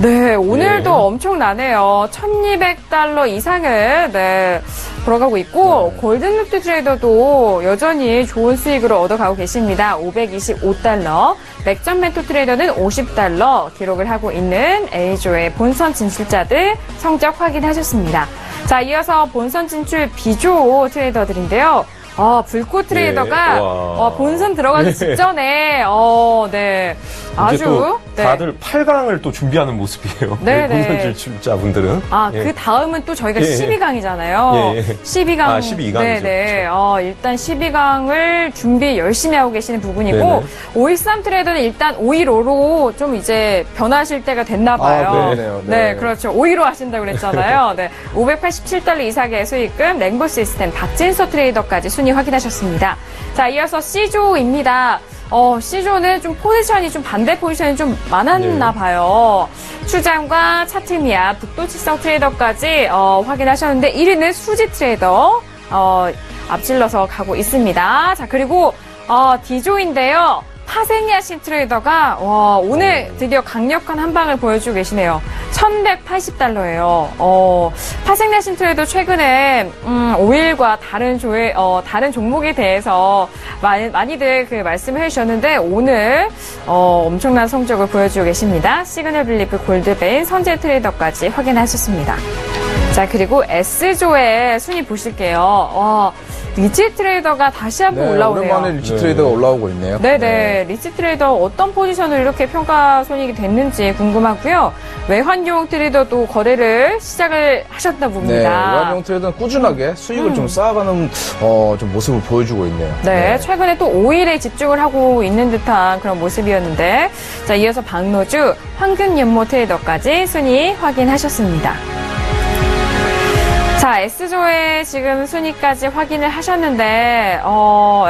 네, 오늘도 엄청나네요. $1,200 이상을 돌아가고 있고 골든루트 트레이더도 여전히 좋은 수익을 얻어가고 계십니다. $525. 맥점 멘토 트레이더는 $50 기록을 하고 있는 A조의 본선 진출자들 성적 확인하셨습니다. 자, 이어서 본선 진출 B조 트레이더들인데요. 불꽃 트레이더가 본선 들어가기 직전에 아주 다들 8강을 또 준비하는 모습이에요. 본선 진출자분들은. 그 다음은 또 저희가 12강이잖아요. 12강. 12강이죠. 네네. 일단 12강을 준비 열심히 하고 계시는 부분이고 513 트레이더는 일단 515로 좀 이제 변하실 때가 됐나 봐요. 네, 그렇죠. 515 하신다고 그랬잖아요. 네. $587 이상의 수익금 랭보 시스템 박진서 트레이더까지 순위 확인하셨습니다. 자, 이어서 C조입니다. C조는 좀 포지션이 좀 반대 포지션이 좀 많았나 봐요. 추장과 차트미아, 북도치성 트레이더까지 확인하셨는데 1위는 수지 트레이더 앞질러서 가고 있습니다. 자, 그리고 D조인데요. 파생야신 트레이더가 오늘 드디어 강력한 한 방을 보여주고 계시네요. $1,180예요. 파생야신 트레이더 최근에 오일과 다른 종목에 대해서 많이들 말씀을 해주셨는데 오늘 엄청난 성적을 보여주고 계십니다. 시그널 빌리프 골드베인 선제 트레이더까지 확인하셨습니다. 자, 그리고 S조의 순위 보실게요. 리치 트레이더가 다시 한번 올라오네요. 오랜만에 리치 트레이더가 올라오고 있네요. 네네. 리치 트레이더 어떤 포지션을 이렇게 평가 손익이 됐는지 궁금하고요. 외환용 트레이더도 거래를 시작을 하셨나 봅니다. 네, 외환용 트레이더는 꾸준하게 수익을 좀 쌓아가는 좀 모습을 보여주고 있네요. 네, 최근에 또 오일에 집중을 하고 있는 듯한 그런 모습이었는데 자, 이어서 박노주, 황금연모 트레이더까지 순위 확인하셨습니다. 자, S조의 지금 순위까지 확인을 하셨는데,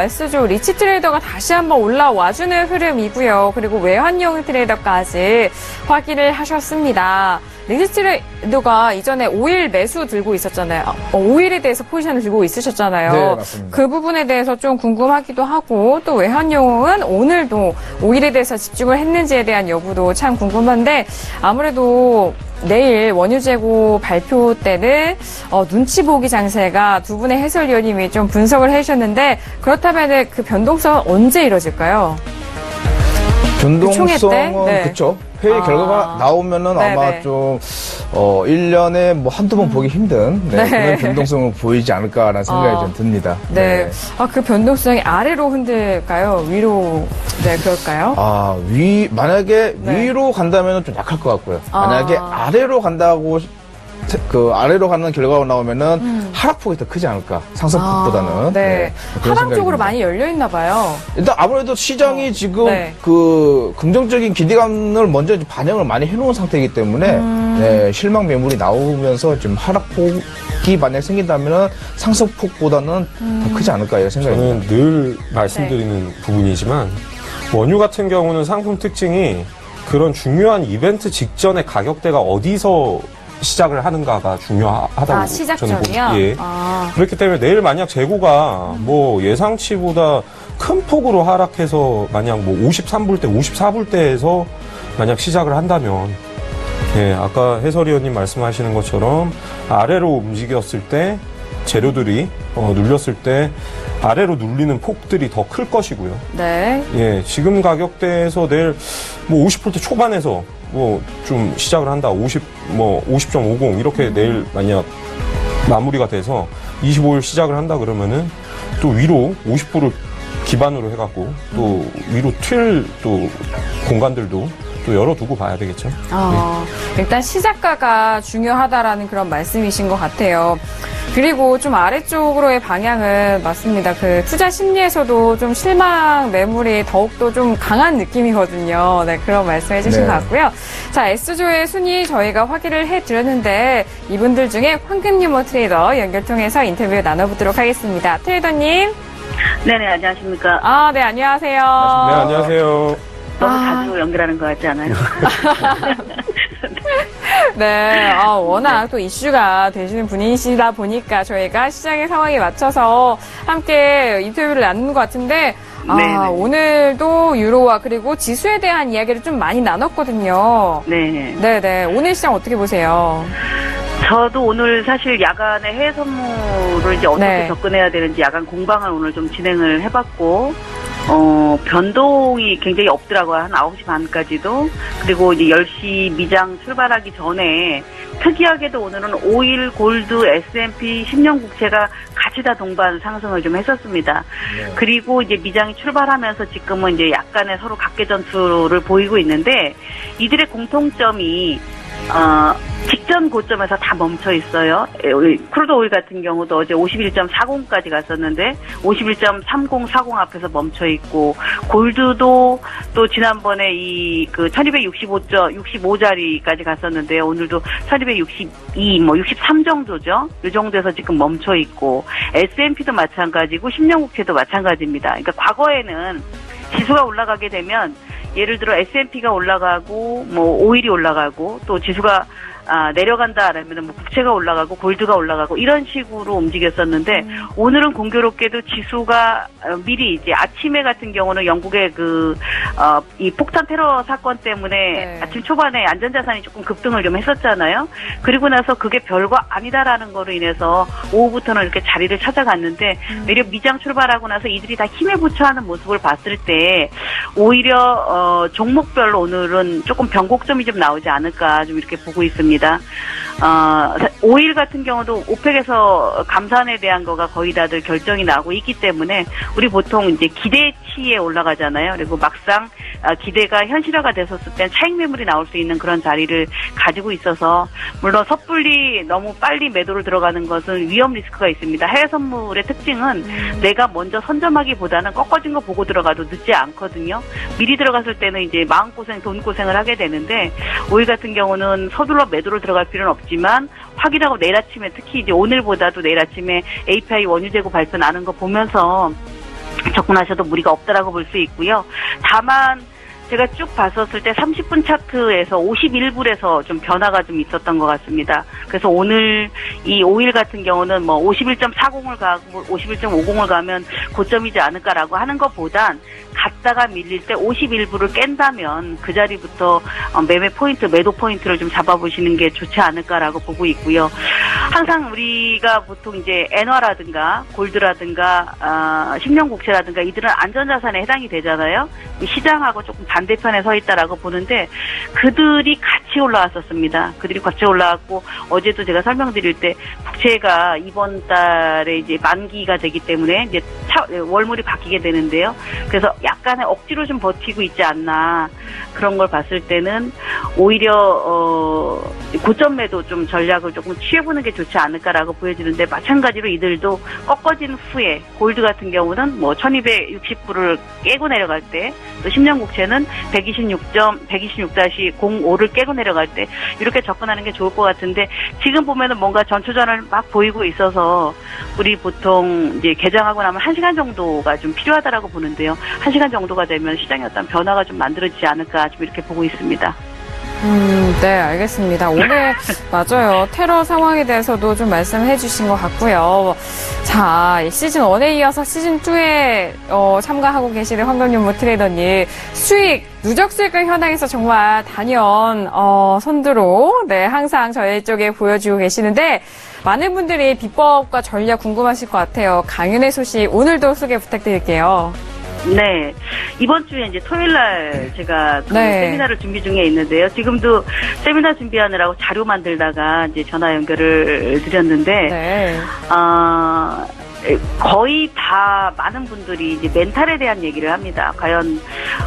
S조 리치 트레이더가 다시 한번 올라와주는 흐름이고요. 그리고 외환용 트레이더까지 확인을 하셨습니다. 리치 트레이더가 이전에 오일 매수 들고 있었잖아요. 오일에 대해서 포지션을 들고 있으셨잖아요. 네, 맞습니다. 그 부분에 대해서 좀 궁금하기도 하고, 또 외환용은 오늘도 오일에 대해서 집중을 했는지에 대한 여부도 참 궁금한데, 아무래도 내일 원유 재고 발표 때는 눈치 보기 장세가 두 분의 해설위원님이 좀 분석을 해주셨는데 그렇다면 그 변동성은 언제 이뤄질까요? 변동성은 그렇죠. 회의 결과가 나오면은 아마 좀 1년에 한두 번 보기 힘든 그런 변동성을 보이지 않을까라는 생각이 좀 듭니다. 네. 그 변동성이 아래로 흔들까요? 위로 그럴까요? 만약에 위로 간다면 좀 약할 것 같고요. 만약에 아래로 간다고 아래로 가는 결과가 나오면은 하락폭이 더 크지 않을까, 상승폭보다는. 하방 쪽으로 많이 열려있나 봐요. 일단 아무래도 시장이 지금 긍정적인 기대감을 먼저 반영을 많이 해놓은 상태이기 때문에 실망 매물이 나오면서 좀 하락폭이 만약 생긴다면은 상승폭보다는 더 크지 않을까 이런 생각입니다. 저는 늘 말씀드리는 부분이지만 원유 같은 경우는 상품 특징이 그런 중요한 이벤트 직전에 가격대가 어디서 시작을 하는가가 중요하다고 시작 저는 전이요? 그렇기 때문에 내일 만약 재고가 예상치보다 큰 폭으로 하락해서 만약 53불 대, 54불 대에서 만약 시작을 한다면 아까 해설위원님 말씀하시는 것처럼 아래로 움직였을 때 재료들이 눌렸을 때 아래로 눌리는 폭들이 더 클 것이고요. 네. 예, 지금 가격대에서 내일 뭐 50% 초반에서 뭐 좀 시작을 한다. 50.50 이렇게 내일 만약 마무리가 돼서 25일 시작을 한다 그러면은 또 위로 50%를 기반으로 해갖고 또 위로 튈 또 공간들도 또 열어두고 봐야 되겠죠. 일단 시작가가 중요하다라는 그런 말씀이신 것 같아요. 그리고 좀 아래쪽으로의 방향은 맞습니다. 그 투자 심리에서도 좀 실망 매물이 더욱더 좀 강한 느낌이거든요. 네, 그런 말씀 해주신 것 같고요. 자, S조의 순위 저희가 확인을 해드렸는데 이분들 중에 황금유머 트레이더 연결 통해서 인터뷰 나눠보도록 하겠습니다. 트레이더님. 네네, 안녕하십니까. 네, 안녕하세요. 네, 안녕하세요. 너무 자주 연결하는 것 같지 않아요? 네, 워낙 또 이슈가 되시는 분이시다 보니까 저희가 시장의 상황에 맞춰서 함께 인터뷰를 나누는 것 같은데, 오늘도 유로화 그리고 지수에 대한 이야기를 좀 많이 나눴거든요. 네. 네네. 오늘 시장 어떻게 보세요? 저도 오늘 사실 야간에 해외 선물을 이제 어떻게 접근해야 되는지 야간 공방을 오늘 좀 진행을 해봤고, 변동이 굉장히 없더라고요. 한 9시 반까지도. 그리고 이제 10시 미장 출발하기 전에 특이하게도 오늘은 5일 골드 S&P 10년 국채가 같이 다 동반 상승을 좀 했었습니다. 그리고 이제 미장이 출발하면서 지금은 이제 약간의 서로 각계 전투를 보이고 있는데 이들의 공통점이 직전 고점에서 다 멈춰 있어요. 크루드 오일 같은 경우도 어제 51.40까지 갔었는데 51.3040 앞에서 멈춰 있고 골드도 또 지난번에 그 1265자리까지 갔었는데요. 오늘도 1262, 63 정도죠. 이 정도에서 지금 멈춰 있고 S&P도 마찬가지고 10년 국채도 마찬가지입니다. 그러니까 과거에는 지수가 올라가게 되면 예를 들어 S&P가 올라가고 뭐 오일이 올라가고 또 지수가 내려간다 그러면 뭐 국채가 올라가고 골드가 올라가고 이런 식으로 움직였었는데 오늘은 공교롭게도 지수가 미리 이제 아침에 같은 경우는 영국의 이 폭탄 테러 사건 때문에 아침 초반에 안전자산이 조금 급등을 좀 했었잖아요. 그리고 나서 그게 별거 아니다라는 거로 인해서 오후부터는 이렇게 자리를 찾아갔는데 내려 미장 출발하고 나서 이들이 다 힘에 부처하는 모습을 봤을 때 오히려 종목별로 오늘은 조금 변곡점이 좀 나오지 않을까 좀 이렇게 보고 있습니다. 오일 같은 경우도 오펙에서 감산에 대한 거가 거의 다들 결정이 나고 있기 때문에 우리 보통 이제 기대치에 올라가잖아요. 그리고 막상 기대가 현실화가 됐었을 땐 차익 매물이 나올 수 있는 그런 자리를 가지고 있어서 물론 섣불리 너무 빨리 매도를 들어가는 것은 위험 리스크가 있습니다. 해외 선물의 특징은 내가 먼저 선점하기보다는 꺾어진 거 보고 들어가도 늦지 않거든요. 미리 들어갔을 때는 이제 마음고생, 돈고생을 하게 되는데 오일 같은 경우는 서둘러 매도를 들어갈 필요는 없지만 확인하고 내일 아침에 특히 이제 오늘보다도 내일 아침에 API 원유재고 발표 나는 거 보면서 접근하셔도 무리가 없다라고 볼 수 있고요. 다만 제가 쭉 봤었을 때 30분 차트에서 51불에서 좀 변화가 좀 있었던 것 같습니다. 그래서 오늘 이 오일 같은 경우는 뭐 51.40을 가고 51.50을 가면 고점이지 않을까라고 하는 것보단 갔다가 밀릴 때 51불을 깬다면 그 자리부터 매매 포인트, 매도 포인트를 좀 잡아보시는 게 좋지 않을까라고 보고 있고요. 항상 우리가 보통 이제 엔화라든가 골드라든가 10년 국채라든가 이들은 안전자산에 해당이 되잖아요. 시장하고 조금 반대편에 서 있다라고 보는데 그들이 같이 올라왔었습니다. 그들이 같이 올라왔고 어제도 제가 설명드릴 때 국채가 이번 달에 이제 만기가 되기 때문에 이제 월물이 바뀌게 되는데요. 그래서 약간의 억지로 좀 버티고 있지 않나 그런 걸 봤을 때는 오히려 고점 매도 좀 전략을 조금 취해보는 게 좋지 않을까라고 보여지는데 마찬가지로 이들도 꺾어진 후에 골드 같은 경우는 뭐 1260불을 깨고 내려갈 때 또 10년 국채는 126.05를 깨고 내려갈 때 이렇게 접근하는 게 좋을 것 같은데 지금 보면은 뭔가 전초전을 막 보이고 있어서 우리 보통 이제 개장하고 나면 1시간 정도가 좀 필요하다라고 보는데요. 1시간 정도가 되면 시장에 어떤 변화가 좀 만들어지지 않을까 좀 이렇게 보고 있습니다. 네, 알겠습니다. 오늘 맞아요. 테러 상황에 대해서도 좀 말씀해 주신 것 같고요. 자, 시즌 1에 이어서 시즌 2에 참가하고 계시는 황금연무 트레이더님 누적 수익을 현황에서 정말 단연 선두로 네, 항상 저희 쪽에 보여주고 계시는데 많은 분들이 비법과 전략 궁금하실 것 같아요. 강연의 소식 오늘도 소개 부탁드릴게요. 네. 이번 주에 이제 토요일 날 제가 세미나를 준비 중에 있는데요. 지금도 세미나 준비하느라고 자료 만들다가 이제 전화 연결을 드렸는데, 거의 다 많은 분들이 이제 멘탈에 대한 얘기를 합니다. 과연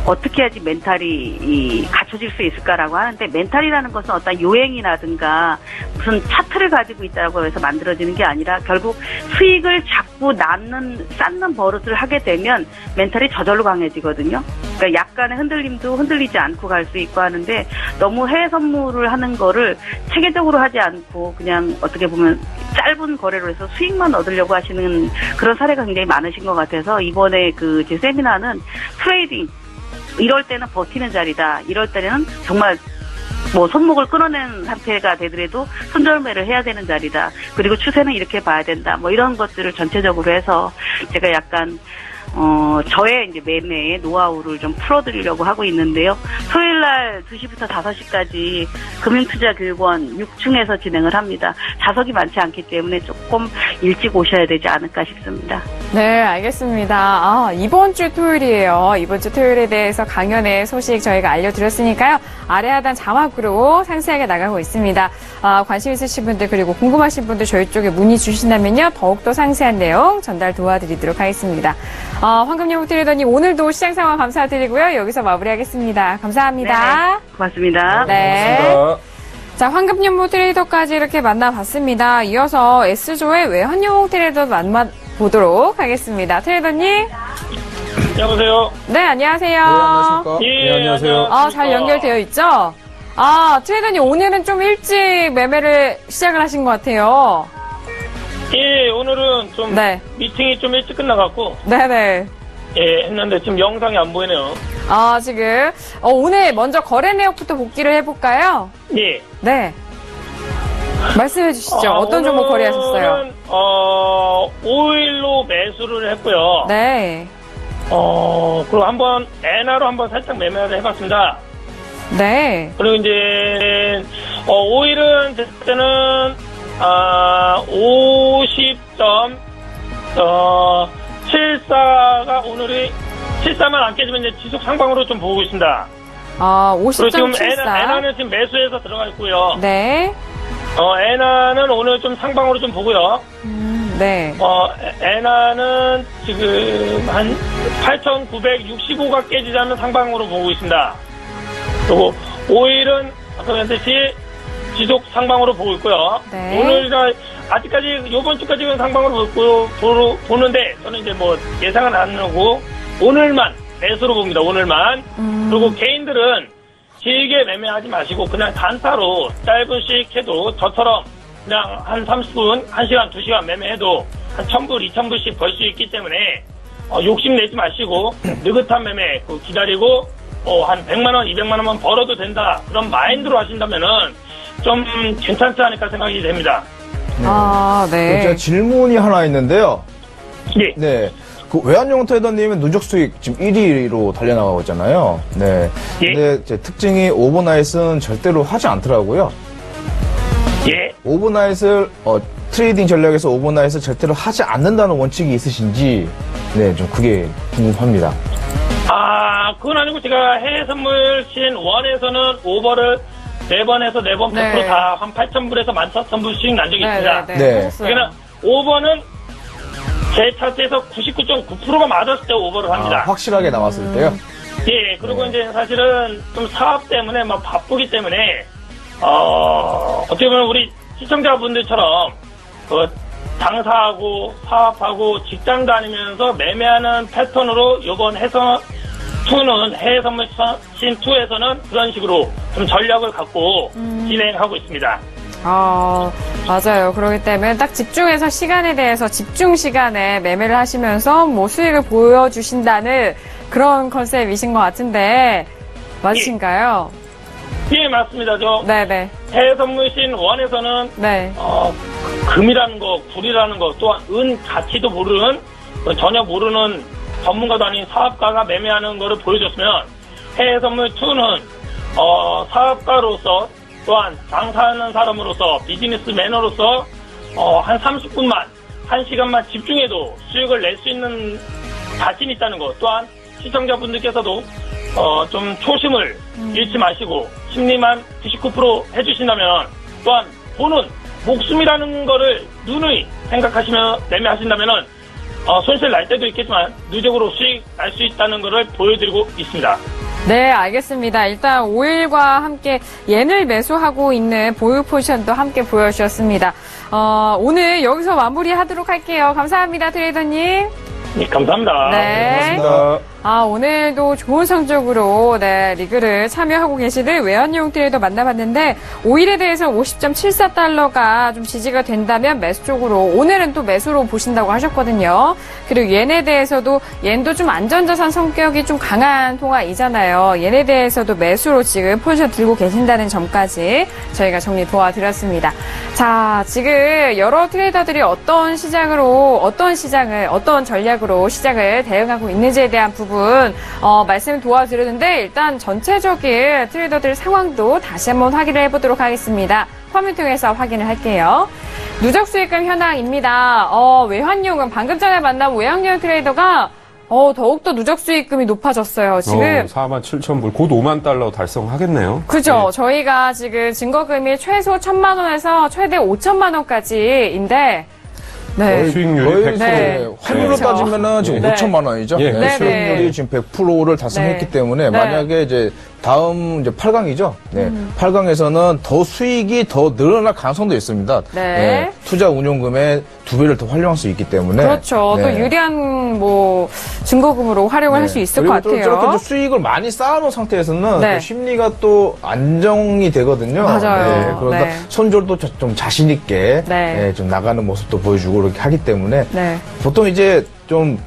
어떻게 해야지 멘탈이 갖춰질 수 있을까라고 하는데, 멘탈이라는 것은 어떤 요행이라든가 무슨 차트를 가지고 있다고 해서 만들어지는 게 아니라 결국 수익을 자꾸 쌓는 버릇을 하게 되면 멘탈이 저절로 강해지거든요. 그러니까 약간의 흔들림도 흔들리지 않고 갈 수 있고 하는데, 너무 해외 선물을 하는 거를 체계적으로 하지 않고 그냥 어떻게 보면 짧은 거래로 해서 수익만 얻으려고 하시는 그런 사례가 굉장히 많으신 것 같아서, 이번에 제 세미나는 트레이딩, 이럴 때는 버티는 자리다, 이럴 때는 정말 손목을 끊어낸 상태가 되더라도 손절매를 해야 되는 자리다, 그리고 추세는 이렇게 봐야 된다, 이런 것들을 전체적으로 해서 제가 약간 저의 이제 매매의 노하우를 좀 풀어드리려고 하고 있는데요. 토요일 날 2시부터 5시까지 금융투자교육원 6층에서 진행을 합니다. 좌석이 많지 않기 때문에 조금 일찍 오셔야 되지 않을까 싶습니다. 네, 알겠습니다. 이번 주 토요일이에요. 이번 주 토요일에 대해서 강연의 소식 저희가 알려드렸으니까요. 아래 하단 자막으로 상세하게 나가고 있습니다. 관심 있으신 분들 그리고 궁금하신 분들 저희 쪽에 문의 주신다면요. 더욱더 상세한 내용 전달 도와드리도록 하겠습니다. 황금연무 트레이더님 오늘도 시장 상황 감사드리고요. 여기서 마무리하겠습니다. 감사합니다. 네네, 고맙습니다. 네. 고맙습니다. 자, 황금연무 트레이더까지 이렇게 만나봤습니다. 이어서 S조의 외환영웅 트레이더 만나보도록 하겠습니다. 트레이더님. 여보세요. 네, 안녕하세요. 네, 안녕하십니까. 예, 안녕하세요. 잘 연결되어 있죠? 트레이더님 오늘은 좀 일찍 매매를 시작을 하신 것 같아요. 예, 오늘은 좀 미팅이 좀 일찍 끝나갖고. 네네. 예, 했는데 지금 영상이 안 보이네요. 지금 오늘 먼저 거래 내역부터 복기를 해볼까요? 예. 네. 말씀해 주시죠. 어떤 종목 거래하셨어요? 5일로 매수를 했고요. 네. 그리고 엔화로 한번 살짝 매매를 해봤습니다. 네. 그리고 이제 5일은 됐을 때는 50.74가 오늘이 74만 안 깨지면 이제 지속 상방으로 좀 보고 있습니다. 50.74. 그리고 지금 엔화는 지금 매수해서 들어가 있고요. 네. 엔화는 오늘 좀 상방으로 좀 보고요. 네. 엔화는 지금 한 8,965가 깨지지 않는 상방으로 보고 있습니다. 그리고 5일은 아까 말했듯이 지속 상방으로 보고 있고요. 네. 오늘 아직까지 이번 주까지는 상방으로 보는데 저는 이제 예상은 안 하고 오늘만 매수로 봅니다. 오늘만. 그리고 개인들은 길게 매매하지 마시고 그냥 단타로 짧은씩 해도 저처럼 그냥 한 30분, 1시간, 2시간 매매해도 한 1,000불, 2,000불씩 벌 수 있기 때문에 욕심내지 마시고 느긋한 매매 기다리고 한 100만원, 200만원만 벌어도 된다. 그런 마인드로 하신다면은 좀 괜찮지 않을까 생각이 됩니다. 네. 제가 질문이 하나 있는데요. 예. 네. 외환영웅 트레이더님은 누적 수익 지금 1위로 달려나가고 있잖아요. 네. 예. 근데 제 특징이 오버나잇은 절대로 하지 않더라고요. 예. 오버나잇을, 트레이딩 전략에서 오버나잇을 절대로 하지 않는다는 원칙이 있으신지, 네, 좀 그게 궁금합니다. 그건 아니고 제가 해외 선물 시즌 1에서는 오버를 4번에서 4번 100% 다 한 8,000불에서 14,000불씩 난 적이 있습니다. 네. 그러니까 오버는 제 차트에서 99.9%가 맞았을 때 오버를 합니다. 확실하게 나왔을 때요? 예, 그리고 이제 사실은 좀 사업 때문에 바쁘기 때문에, 어떻게 보면 우리 시청자분들처럼, 장사하고 사업하고 직장 다니면서 매매하는 패턴으로 이번 해외선물 시즌 2에서는 그런 식으로 좀 전략을 갖고 진행하고 있습니다. 맞아요. 그렇기 때문에 딱 집중해서 시간에 대해서 집중 시간에 매매를 하시면서 수익을 보여주신다는 그런 컨셉이신 것 같은데 맞으신가요? 예, 맞습니다. 네네. 해외 선물신 원에서는 네. 금이라는 거, 불이라는 거, 또한 은 가치도 모르는 전혀 모르는 전문가도 아닌 사업가가 매매하는 거를 보여줬으면 해외 선물 2는 사업가로서 또한 장사하는 사람으로서 비즈니스 매너로서 한 30분만 1시간만 집중해도 수익을 낼 수 있는 자신이 있다는 것, 또한 시청자분들께서도 좀 초심을 잃지 마시고 심리만 99% 해주신다면, 또한 보는 목숨이라는 거를 누누이 생각하시며 매매하신다면은 손실 날 때도 있겠지만 누적으로 수익 날 수 있다는 것을 보여드리고 있습니다. 네, 알겠습니다. 일단 오일과 함께 옌을 매수하고 있는 보유 포지션도 함께 보여주셨습니다. 오늘 여기서 마무리하도록 할게요. 감사합니다, 트레이더님. 네, 감사합니다. 네. 고맙습니다. 오늘도 좋은 성적으로 리그를 참여하고 계시는 외환용 트레이더 만나봤는데, 오일에 대해서 50.74달러가 좀 지지가 된다면 매수 쪽으로, 오늘은 또 매수로 보신다고 하셨거든요. 그리고 옌에 대해서도, 옌도 좀 안전자산 성격이 좀 강한 통화이잖아요. 옌에 대해서도 매수로 지금 포지션 들고 계신다는 점까지 저희가 정리 도와드렸습니다. 자, 지금 여러 트레이더들이 어떤 전략으로 시장을 대응하고 있는지에 대한 부분 말씀 도와드렸는데, 일단 전체적인 트레이더들 상황도 다시 한번 확인을 해보도록 하겠습니다. 화면 통해서 확인을 할게요. 누적 수익금 현황입니다. 외환용은 방금 전에 만난 외환용 트레이더가 더욱더 누적 수익금이 높아졌어요. 지금 47,000불, 곧 5만 달러 달성하겠네요. 그죠. 네. 저희가 지금 증거금이 최소 1,000만 원에서 최대 5천만 원까지인데, 네. 수익률이 100%. 네. 환율로 그렇죠. 따지면은 지금 네. 5천만 원이죠. 예. 네. 수익률이 지금 100%를 달성했기 네. 때문에 네. 만약에 이제 다음 이제 8강이죠. 네. 8강에서는 더 수익이 더 늘어날 가능성도 있습니다. 네. 투자 운용금의 2배를 더 활용할 수 있기 때문에. 그렇죠. 네. 또 유리한 증거금으로 활용을 할 수 있을 것 그리고 또 같아요. 저렇게 수익을 많이 쌓아놓은 상태에서는 네. 또 심리가 또 안정이 되거든요. 맞아요. 그러다 네. 손절도 좀 자신 있게 네. 좀 나가는 모습도 보여주고 그렇게 하기 때문에 네. 보통 이제 좀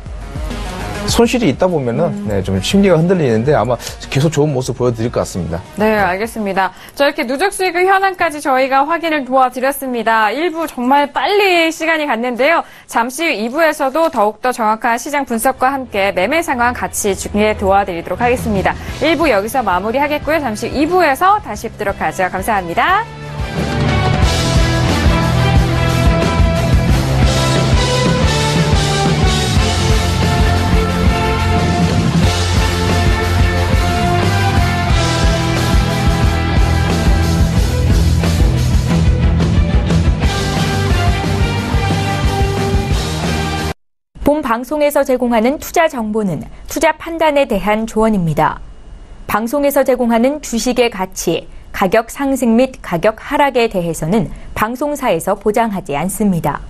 손실이 있다 보면은 좀 심리가 흔들리는데 아마 계속 좋은 모습 보여드릴 것 같습니다. 네, 알겠습니다. 자, 이렇게 누적 수익금 현황까지 저희가 확인을 도와드렸습니다. 1부 정말 빨리 시간이 갔는데요. 잠시 후 2부에서도 더욱더 정확한 시장 분석과 함께 매매 상황 같이 중계 도와드리도록 하겠습니다. 1부 여기서 마무리하겠고요. 잠시 후 2부에서 다시 뵙도록 하죠. 감사합니다. 본 방송에서 제공하는 투자 정보는 투자 판단에 대한 조언입니다. 방송에서 제공하는 주식의 가치, 가격 상승 및 가격 하락에 대해서는 방송사에서 보장하지 않습니다.